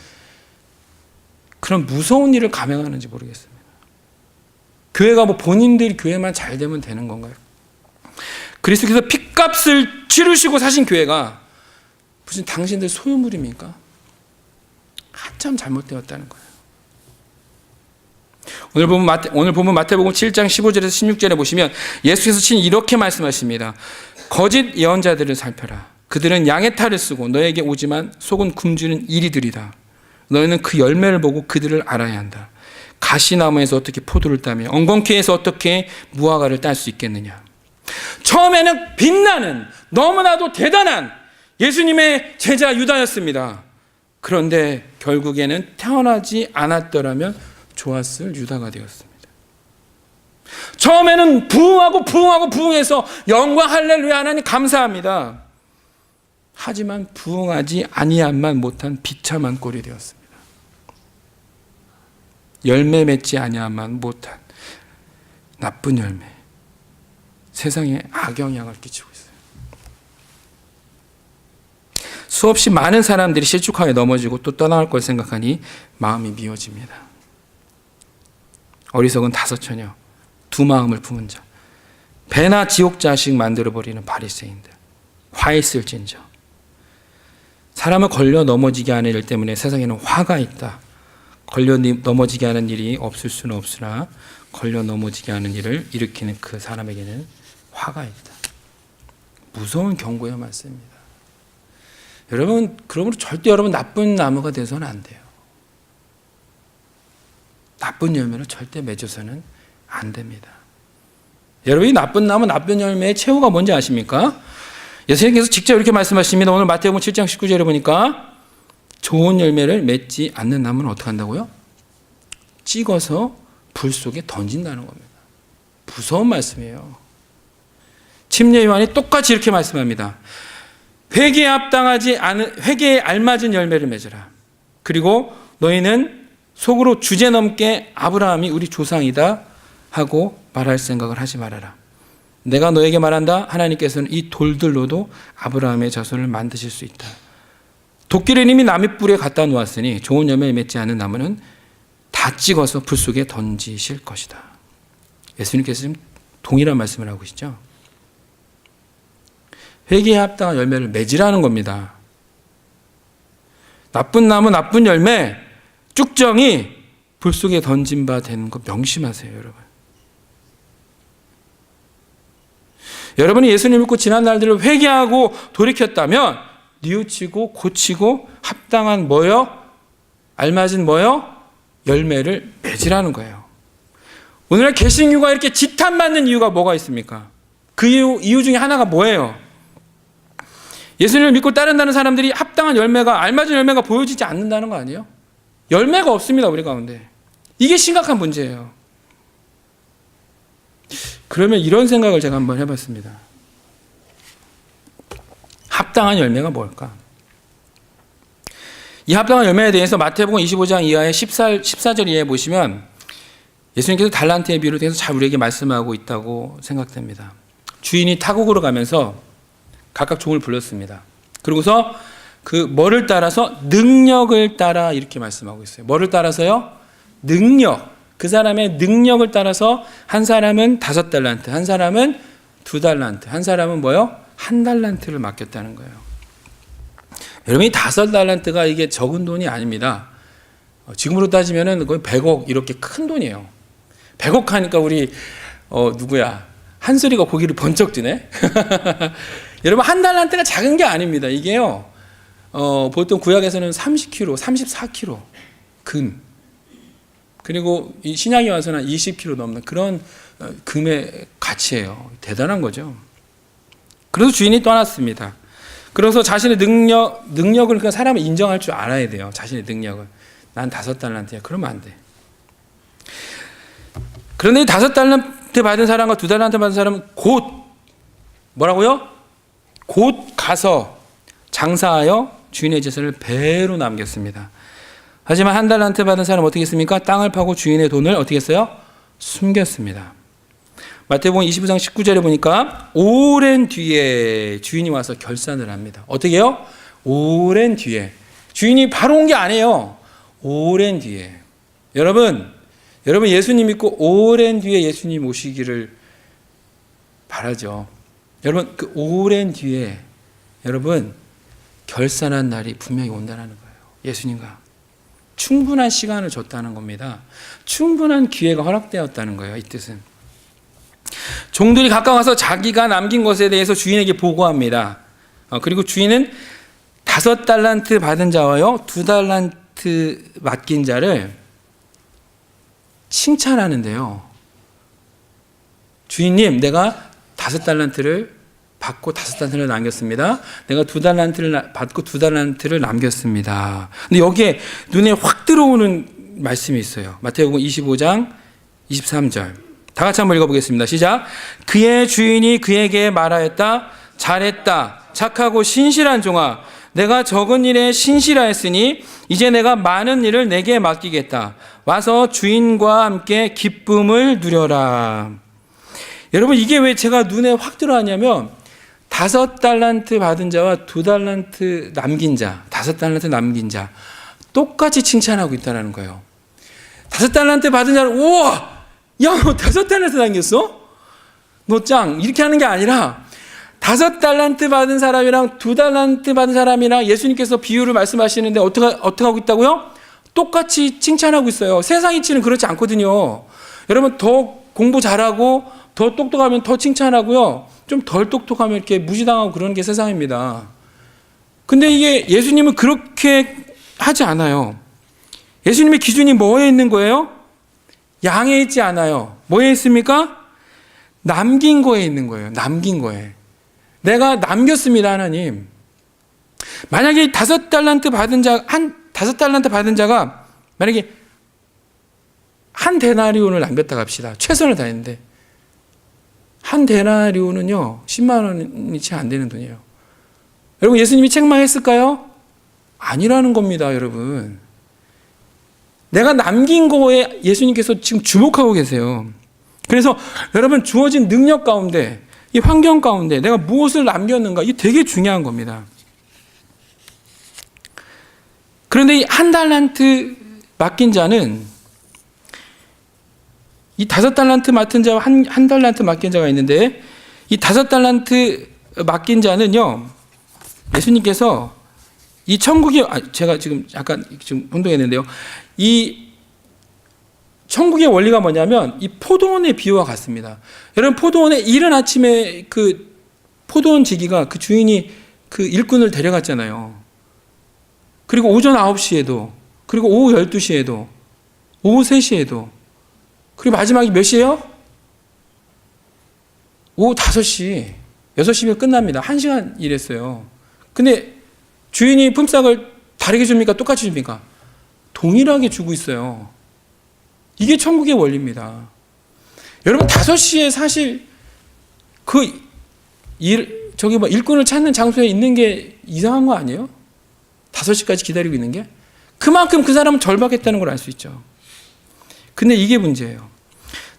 무서운 일을 감행하는지 모르겠습니다. 교회가 뭐 본인들이 교회만 잘 되면 되는 건가요? 그리스도께서 핏값을 치르시고 사신 교회가 무슨 당신들 소유물입니까? 한참 잘못되었다는 거예요. 오늘 보면 마태복음 7장 15절에서 16절에 보시면 예수께서 친히 이렇게 말씀하십니다. 거짓 예언자들을 살펴라. 그들은 양의 탈을 쓰고 너에게 오지만 속은 굶주린 이리들이다. 너희는 그 열매를 보고 그들을 알아야 한다. 가시나무에서 어떻게 포도를 따며 엉겅퀴에서 어떻게 무화과를 딸 수 있겠느냐. 처음에는 빛나는 너무나도 대단한 예수님의 제자 유다였습니다. 그런데 결국에는 태어나지 않았더라면 좋았을 유다가 되었습니다. 처음에는 부흥해서 영광 할렐루야 하나님 감사합니다. 하지만 부흥하지 아니함만 못한 비참한 꼴이 되었습니다. 열매 맺지 아니함만 못한 나쁜 열매, 세상에 악영향을 끼치고 있어요. 수없이 많은 사람들이 실족하게 넘어지고 또 떠나갈 걸 생각하니 마음이 미어집니다. 어리석은 다섯 처녀, 두 마음을 품은 자, 배나 지옥 자식 만들어버리는 바리새인들, 화 있을진저. 사람을 걸려 넘어지게 하는 일 때문에 세상에는 화가 있다. 걸려 넘어지게 하는 일이 없을 수는 없으나 걸려 넘어지게 하는 일을 일으키는 그 사람에게는 화가 있다. 무서운 경고의 말씀입니다. 여러분, 그러므로 절대 여러분 나쁜 나무가 돼서는 안 돼요. 나쁜 열매를 절대 맺어서는 안 됩니다. 여러분이 나쁜 나무, 나쁜 열매의 최후가 뭔지 아십니까? 예수님께서 직접 이렇게 말씀하십니다. 오늘 마태복음 7장 19절에 보니까 좋은 열매를 맺지 않는 나무는 어떻게 한다고요? 찍어서 불 속에 던진다는 겁니다. 무서운 말씀이에요. 침례 요한이 똑같이 이렇게 말씀합니다. 회개에 알맞은 열매를 맺으라. 그리고 너희는 속으로 주제넘게 아브라함이 우리 조상이다 하고 말할 생각을 하지 말아라. 내가 너에게 말한다. 하나님께서는 이 돌들로도 아브라함의 자손을 만드실 수 있다. 도끼를 이미 나무 뿔에 갖다 놓았으니 좋은 열매 맺지 않은 나무는 다 찍어서 불 속에 던지실 것이다. 예수님께서 지금 동일한 말씀을 하고 계시죠. 회개에 합당한 열매를 맺으라는 겁니다. 나쁜 나무, 나쁜 열매, 쭉정이 불 속에 던진 바 되는 거 명심하세요, 여러분. 여러분이 예수님 믿고 지난 날들을 회개하고 돌이켰다면 뉘우치고 고치고 합당한 알맞은 열매를 맺으라는 거예요. 오늘날 개신교가 이렇게 지탄받는 이유가 뭐가 있습니까? 그 이유 중에 하나가 뭐예요? 예수님을 믿고 따른다는 사람들이 합당한 열매가, 알맞은 열매가 보여지지 않는다는 거 아니에요? 열매가 없습니다, 우리 가운데. 이게 심각한 문제예요. 그러면 이런 생각을 제가 한번 해봤습니다. 합당한 열매가 뭘까? 이 합당한 열매에 대해서 마태복음 25장 이하의 14절 이하에 보시면 예수님께서 달란트의 비유를 통해서 잘 우리에게 말씀하고 있다고 생각됩니다. 주인이 타국으로 가면서 각각 종을 불렀습니다. 그러고서 그 뭐를 따라서 능력을 따라 이렇게 말씀하고 있어요. 뭐를 따라서요? 능력. 그 사람의 능력을 따라서 한 사람은 5달란트, 한 사람은 2달란트, 한 사람은 1달란트를 맡겼다는 거예요. 여러분이 5달란트가 이게 적은 돈이 아닙니다. 지금으로 따지면은 거의 100억 이렇게 큰 돈이에요. 100억 하니까 우리 누구야? 한소리가 고기를 번쩍 드네. 여러분 한 달란트가 작은 게 아닙니다. 이게요. 보통 구약에서는 30kg, 34kg 금. 그리고 이 신약에 와서는 20kg 넘는 그런 금의 가치예요. 대단한 거죠. 그래서 주인이 떠났습니다. 그래서 자신의 능력을 그러니까 사람을 인정할 줄 알아야 돼요. 자신의 능력을. 난 5달란트야. 그러면 안 돼. 그런데 이 5달란트 받은 사람과 2달란트 받은 사람은 곧 뭐라고요? 곧 가서 장사하여 주인의 재산을 배로 남겼습니다. 하지만 1달란트 받은 사람은 어떻게 했습니까? 땅을 파고 주인의 돈을 어떻게 했어요? 숨겼습니다. 마태복음 25장 19절에 보니까 오랜 뒤에 주인이 와서 결산을 합니다. 어떻게 해요? 오랜 뒤에. 주인이 바로 온 게 아니에요. 오랜 뒤에. 여러분 예수님 믿고 오랜 뒤에 예수님 오시기를 바라죠. 여러분 그 오랜 뒤에 여러분 결산한 날이 분명히 온다는 거예요. 예수님과 충분한 시간을 줬다는 겁니다. 충분한 기회가 허락되었다는 거예요. 이 뜻은. 종들이 가까워서 자기가 남긴 것에 대해서 주인에게 보고합니다. 그리고 주인은 5달란트 받은 자와요 2달란트 맡긴 자를 칭찬하는데요. 주인님, 내가 5달란트를 받고 5달란트를 남겼습니다. 내가 2달란트를 받고 2달란트를 남겼습니다. 근데 여기에 눈에 확 들어오는 말씀이 있어요. 마태복음 25장 23절. 다 같이 한번 읽어보겠습니다. 시작. 그의 주인이 그에게 말하였다. 잘했다. 착하고 신실한 종아. 내가 적은 일에 신실하였으니 이제 내가 많은 일을 내게 맡기겠다. 와서 주인과 함께 기쁨을 누려라. 여러분 이게 왜 제가 눈에 확 들어왔냐면 5달란트 받은 자와 2달란트 남긴 자, 5달란트 남긴 자 똑같이 칭찬하고 있다는 거예요. 5달란트 받은 자는 우와! 야, 너 5달란트 남겼어? 너 짱! 이렇게 하는 게 아니라 5달란트 받은 사람이랑 2달란트 받은 사람이랑 예수님께서 비유를 말씀하시는데 어떻게 하고 있다고요? 똑같이 칭찬하고 있어요. 세상 이치는 그렇지 않거든요. 여러분 더 공부 잘하고 더 똑똑하면 더 칭찬하고요. 좀 덜 똑똑하면 이렇게 무시당하고 그러는 게 세상입니다. 근데 이게 예수님은 그렇게 하지 않아요. 예수님의 기준이 뭐에 있는 거예요? 양에 있지 않아요. 뭐에 있습니까? 남긴 거에 있는 거예요. 남긴 거에. 내가 남겼습니다, 하나님. 만약에 5달란트 받은 자가 만약에 한 데나리온을 남겼다고 합시다. 최선을 다했는데 한 데나리온은요 10만 원이 채 안 되는 돈이에요. 여러분 예수님이 책망했을까요? 아니라는 겁니다, 여러분. 내가 남긴 거에 예수님께서 지금 주목하고 계세요. 그래서 여러분 주어진 능력 가운데 이 환경 가운데 내가 무엇을 남겼는가 이게 되게 중요한 겁니다. 그런데 이 1달란트 맡긴 자는 이 5달란트 맡은 자와 한 달란트 맡긴 자가 있는데 이 5달란트 맡긴 자는요 예수님께서 이 천국의 제가 지금 약간 지금 혼동했는데요. 이 천국의 원리가 뭐냐면 이 포도원의 비유와 같습니다. 여러분 포도원에 이른 아침에 그 포도원 지기가 그 주인이 그 일꾼을 데려갔잖아요. 그리고 오전 9시에도 그리고 오후 12시에도 오후 3시에도 그리고 마지막이 몇 시예요? 오후 5시 6시면 끝납니다. 1시간 일했어요. 근데 주인이 품삯을 다르게 줍니까? 똑같이 줍니까? 동일하게 주고 있어요. 이게 천국의 원리입니다. 여러분 5시에 사실 일꾼을 찾는 장소에 있는 게 이상한 거 아니에요? 5시까지 기다리고 있는 게? 그만큼 그 사람은 절박했다는 걸 알 수 있죠. 근데 이게 문제예요.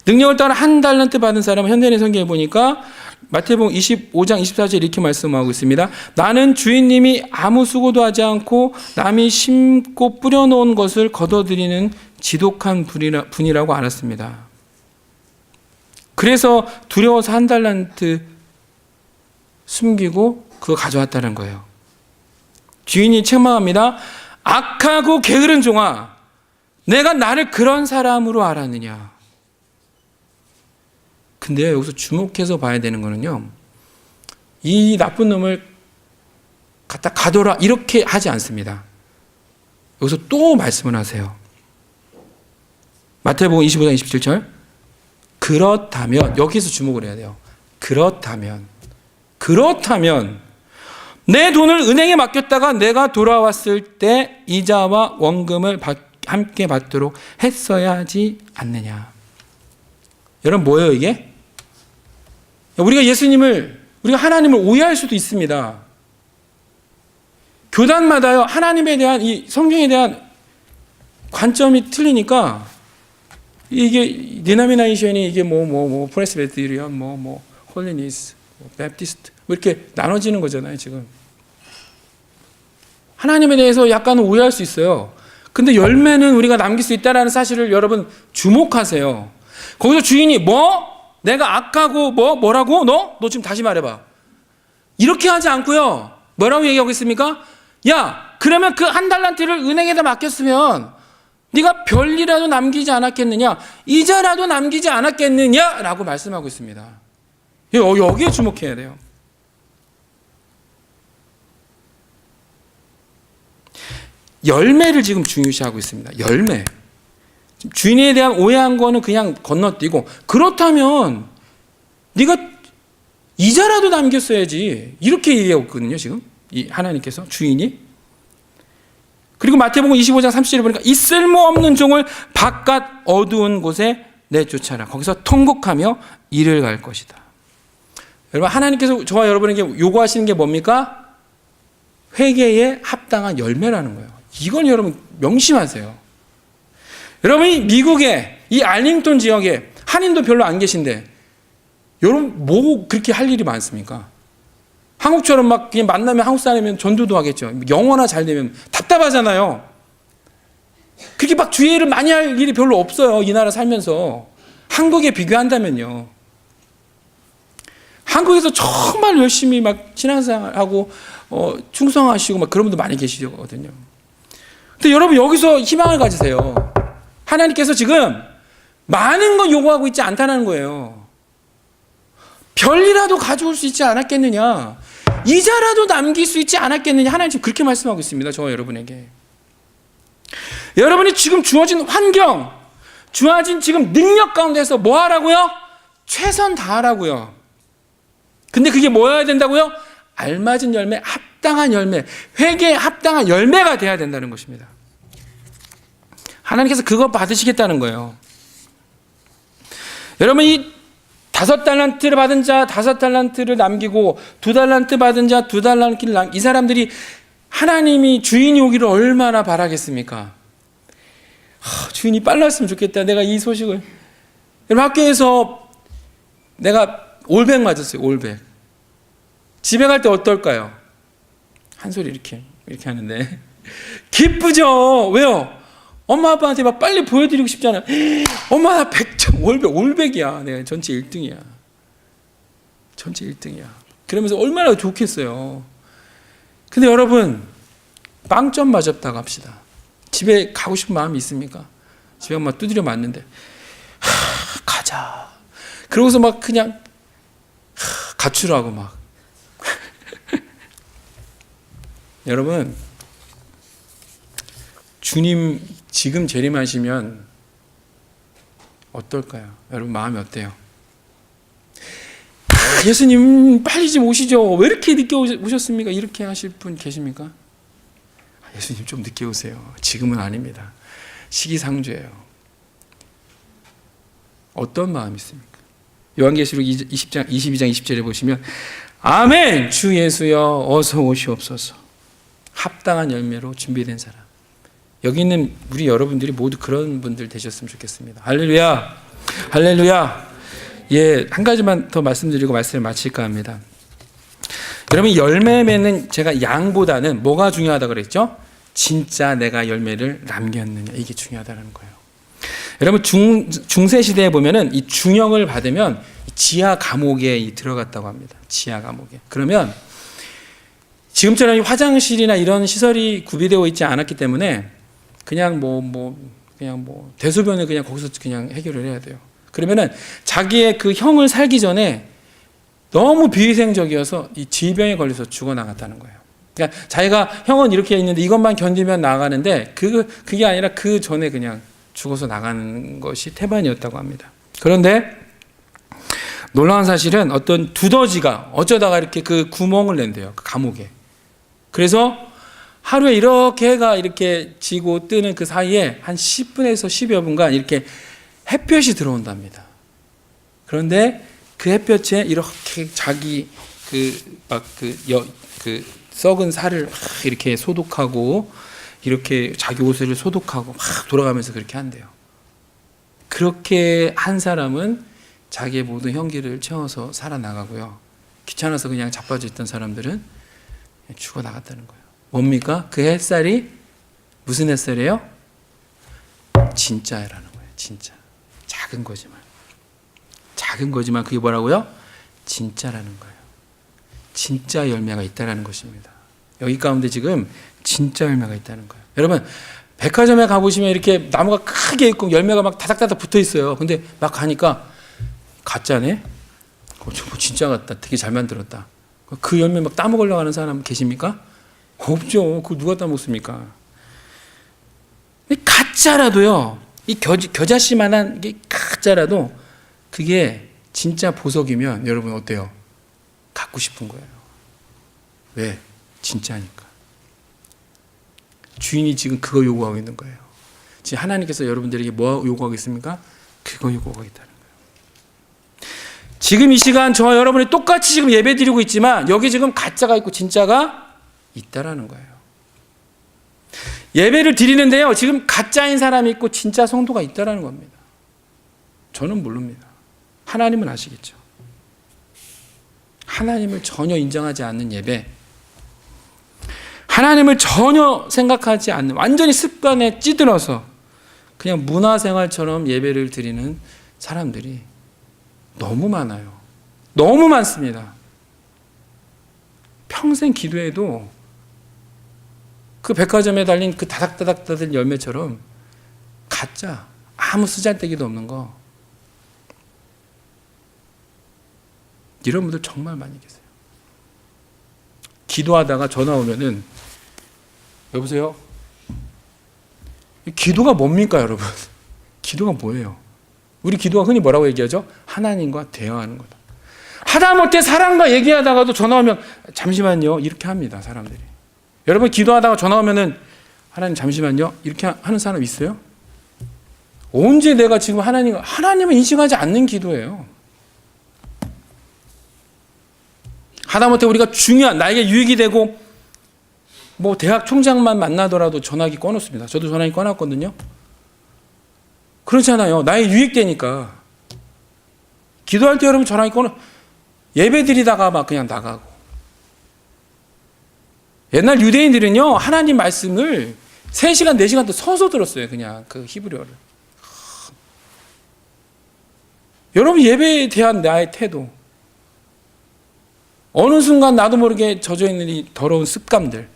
능력을 따라 1달란트 받은 사람은 현대인의 성경에 보니까 마태복음 25장 24절 이렇게 말씀하고 있습니다. 나는 주인님이 아무 수고도 하지 않고 남이 심고 뿌려놓은 것을 거둬들이는 지독한 분이라고 알았습니다. 그래서 두려워서 1달란트 숨기고 그거 가져왔다는 거예요. 주인이 책망합니다. 악하고 게으른 종아, 내가 나를 그런 사람으로 알았느냐. 근데 여기서 주목해서 봐야 되는 거는요, 이 나쁜 놈을 갖다 가둬라 이렇게 하지 않습니다. 여기서 또 말씀을 하세요. 마태복음 25장 27절. 그렇다면, 여기서 주목을 해야 돼요. 그렇다면 내 돈을 은행에 맡겼다가 내가 돌아왔을 때 이자와 원금을 함께 받도록 했어야 하지 않느냐. 여러분, 뭐예요 이게? 우리가 하나님을 오해할 수도 있습니다. 교단마다요, 하나님에 대한, 이 성경에 대한 관점이 틀리니까, 이게 디노미네이션이 이게 프레스베테리언, 홀리니스, 베프티스트 이렇게 나눠지는 거잖아요 지금. 하나님에 대해서 약간 오해할 수 있어요. 근데 열매는 우리가 남길 수 있다는 사실을 여러분 주목하세요. 거기서 주인이 내가 악하고 뭐라고? 너 지금 다시 말해봐. 이렇게 하지 않고요, 뭐라고 얘기하고 있습니까? 야, 그러면 그 한 달란트를 은행에다 맡겼으면 네가 별이라도 남기지 않았겠느냐, 이자라도 남기지 않았겠느냐라고 말씀하고 있습니다. 여기에 주목해야 돼요. 열매를 지금 중요시하고 있습니다. 열매. 주인에 대한 오해한 거는 그냥 건너뛰고, 그렇다면 네가 이자라도 남겼어야지 이렇게 얘기하고 있거든요 지금 이 하나님께서, 주인이. 그리고 마태복음 25장 30절에 보니까 이 쓸모없는 종을 바깥 어두운 곳에 내쫓아라. 거기서 통곡하며 이를 갈 것이다. 여러분, 하나님께서 저와 여러분에게 요구하시는 게 뭡니까? 회개에 합당한 열매라는 거예요. 이건 여러분 명심하세요. 여러분이 미국의 이 알링턴 지역에 한인도 별로 안 계신데 여러분 뭐 그렇게 할 일이 많습니까? 한국처럼 막 그냥 만나면 한국 사람이면 전도도 하겠죠. 영어나 잘 되면 답답하잖아요. 그렇게 막 주의를 많이 할 일이 별로 없어요. 이 나라 살면서. 한국에 비교한다면요. 한국에서 정말 열심히 막 신앙생활하고 충성하시고 막 그런 분들 많이 계시거든요. 근데 여러분 여기서 희망을 가지세요. 하나님께서 지금 많은 건 요구하고 있지 않다는 거예요. 별이라도 가져올 수 있지 않았겠느냐, 이자라도 남길 수 있지 않았겠느냐, 하나님 지금 그렇게 말씀하고 있습니다. 저와 여러분에게. 여러분이 지금 주어진 환경, 주어진 지금 능력 가운데서 뭐 하라고요? 최선 다하라고요. 근데 그게 뭐여야 된다고요? 알맞은 열매, 합당한 열매, 회개에 합당한 열매가 돼야 된다는 것입니다. 하나님께서 그거 받으시겠다는 거예요. 여러분, 이 5달란트를 받은 자 5달란트를 남기고 2달란트 받은 자 2달란트를 남기고, 이 사람들이 하나님이 주인이 오기를 얼마나 바라겠습니까? 주인이 빨리 왔으면 좋겠다. 내가 이 소식을. 여러분, 학교에서 내가 올백 맞았어요. 올백. 집에 갈 때 어떨까요? 한 소리 이렇게 하는데 기쁘죠. 왜요? 엄마 아빠한테 막 빨리 보여드리고 싶잖아요. 엄마 나 100점 올백이야. 내가 전체 1등이야. 전체 1등이야. 그러면서 얼마나 좋겠어요. 근데 여러분, 빵점 맞았다고 합시다. 집에 가고 싶은 마음이 있습니까? 집에 막 두드려 맞는데 가자. 그러고서 막 그냥 가출하고 막 여러분, 주님 지금 재림하시면 어떨까요? 여러분 마음이 어때요? 예수님 빨리 좀 오시죠. 왜 이렇게 늦게 오셨습니까? 이렇게 하실 분 계십니까? 예수님 좀 늦게 오세요. 지금은 아닙니다. 시기상조예요. 어떤 마음이 있습니까? 요한계시록 22장 20절에 보시면 아멘, 주 예수여 어서 오시옵소서. 합당한 열매로 준비된 사람. 여기 있는 우리 여러분들이 모두 그런 분들 되셨으면 좋겠습니다. 할렐루야, 할렐루야. 예, 한 가지만 더 말씀드리고 말씀을 마칠까 합니다. 여러분, 열매 맺는, 제가 양보다는 뭐가 중요하다고 그랬죠? 진짜 내가 열매를 남겼느냐, 이게 중요하다는 거예요. 여러분, 중세 시대에 보면은 이 중형을 받으면 지하 감옥에 들어갔다고 합니다. 지하 감옥에. 그러면 지금처럼 화장실이나 이런 시설이 구비되어 있지 않았기 때문에 그냥 대소변을 그냥 거기서 그냥 해결을 해야 돼요. 그러면은 자기의 그 형을 살기 전에 너무 비위생적이어서 이 질병에 걸려서 죽어나갔다는 거예요. 그러니까 자기가 형은 이렇게 있는데 이것만 견디면 나가는데 그게 아니라 그 전에 그냥 죽어서 나가는 것이 태반이었다고 합니다. 그런데 놀라운 사실은 어떤 두더지가 어쩌다가 이렇게 그 구멍을 낸대요. 그 감옥에. 그래서 하루에 이렇게 해가 이렇게 지고 뜨는 그 사이에 한 10분에서 10여 분간 이렇게 햇볕이 들어온답니다. 그런데 그 햇볕에 이렇게 자기 그 썩은 살을 막 이렇게 소독하고 이렇게 자기 옷을 소독하고 막 돌아가면서 그렇게 한대요. 그렇게 한 사람은 자기의 모든 형기를 채워서 살아나가고요. 귀찮아서 그냥 자빠져 있던 사람들은 죽어나갔다는 거예요. 뭡니까? 그 햇살이 무슨 햇살이에요? 진짜라는 거예요. 진짜. 작은 거지만. 작은 거지만 그게 뭐라고요? 진짜라는 거예요. 진짜 열매가 있다라는 것입니다. 여기 가운데 지금 진짜 열매가 있다는 거예요. 여러분, 백화점에 가보시면 이렇게 나무가 크게 있고 열매가 막 다닥다닥 붙어 있어요. 근데 막 가니까 가짜네? 저거 진짜 같다. 되게 잘 만들었다. 그 열매 막 따먹으려고 하는 사람 계십니까? 없죠. 그거 누가 따먹습니까? 가짜라도요, 이 겨자씨만한 게 가짜라도 그게 진짜 보석이면 여러분 어때요? 갖고 싶은 거예요. 왜? 진짜니까. 주인이 지금 그거 요구하고 있는 거예요. 지금 하나님께서 여러분들에게 뭐 요구하고 있습니까? 그거 요구하고 있다는 거예요. 지금 이 시간 저와 여러분이 똑같이 지금 예배 드리고 있지만 여기 지금 가짜가 있고 진짜가 있다라는 거예요. 예배를 드리는데요, 지금 가짜인 사람이 있고 진짜 성도가 있다라는 겁니다. 저는 모릅니다. 하나님은 아시겠죠. 하나님을 전혀 인정하지 않는 예배, 하나님을 전혀 생각하지 않는, 완전히 습관에 찌들어서 그냥 문화생활처럼 예배를 드리는 사람들이 너무 많아요. 너무 많습니다. 평생 기도해도 그 백화점에 달린 그 다닥다닥 닫은 열매처럼 가짜, 아무 쓰잘데기도 없는 거, 이런 분들 정말 많이 계세요. 기도하다가 전화 오면은, 여보세요? 기도가 뭡니까, 여러분? 기도가 뭐예요? 우리 기도가 흔히 뭐라고 얘기하죠? 하나님과 대화하는 거다. 하다못해 사람과 얘기하다가도 전화 오면 잠시만요, 이렇게 합니다, 사람들이. 여러분, 기도하다가 전화 오면은 하나님 잠시만요, 이렇게 하는 사람 있어요? 언제 내가 지금 하나님을 인식하지 않는 기도예요. 하다못해 우리가 중요한, 나에게 유익이 되고 뭐 대학 총장만 만나더라도 전화기 꺼놓습니다. 저도 전화기 꺼놨거든요. 그렇잖아요. 나에게 유익되니까. 기도할 때 여러분 전화기 예배 드리다가 막 그냥 나가고. 옛날 유대인들은요, 하나님 말씀을 3시간, 4시간 또 서서 들었어요. 그냥 그 히브리어를. 여러분, 예배에 대한 나의 태도, 어느 순간 나도 모르게 젖어있는 이 더러운 습관들,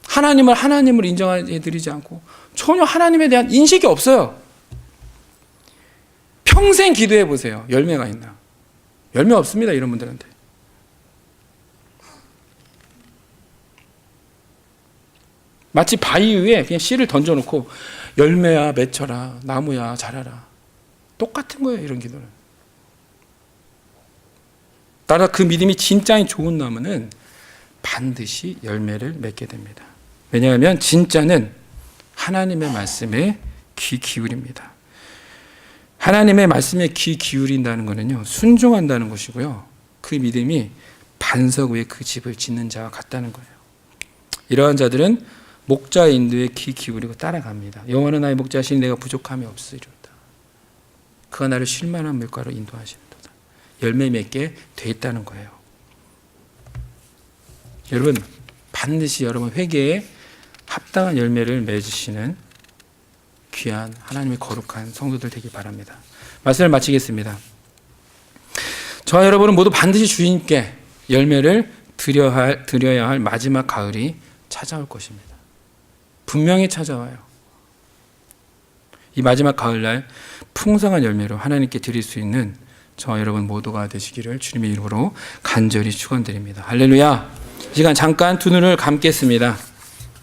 하나님을 인정해드리지 않고 전혀 하나님에 대한 인식이 없어요. 평생 기도해 보세요. 열매가 있나? 열매 없습니다, 이런 분들한테. 마치 바위 위에 그냥 씨를 던져놓고 열매야 맺혀라, 나무야 자라라, 똑같은 거예요, 이런 기도는. 따라 그 믿음이 진짜인 좋은 나무는 반드시 열매를 맺게 됩니다. 왜냐하면 진짜는 하나님의 말씀에 귀 기울입니다. 하나님의 말씀에 귀 기울인다는 것은요, 순종한다는 것이고요, 그 믿음이 반석 위에 그 집을 짓는 자와 같다는 거예요. 이러한 자들은 목자의 인도에 귀 기울이고 따라갑니다. 여호와는 나의 목자시니 내가 부족함이 없으리로다. 그가 나를 쉴만한 물가로 인도하시리로다. 열매 맺게 돼 있다는 거예요. 여러분, 반드시 여러분 회개에 합당한 열매를 맺으시는 귀한 하나님의 거룩한 성도들 되길 바랍니다. 말씀을 마치겠습니다. 저와 여러분은 모두 반드시 주님께 열매를 드려야 할 마지막 가을이 찾아올 것입니다. 분명히 찾아와요. 이 마지막 가을날 풍성한 열매로 하나님께 드릴 수 있는 저와 여러분 모두가 되시기를 주님의 이름으로 간절히 축원드립니다. 할렐루야. 이 시간 잠깐 두 눈을 감겠습니다.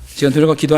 시간 들어가 기도.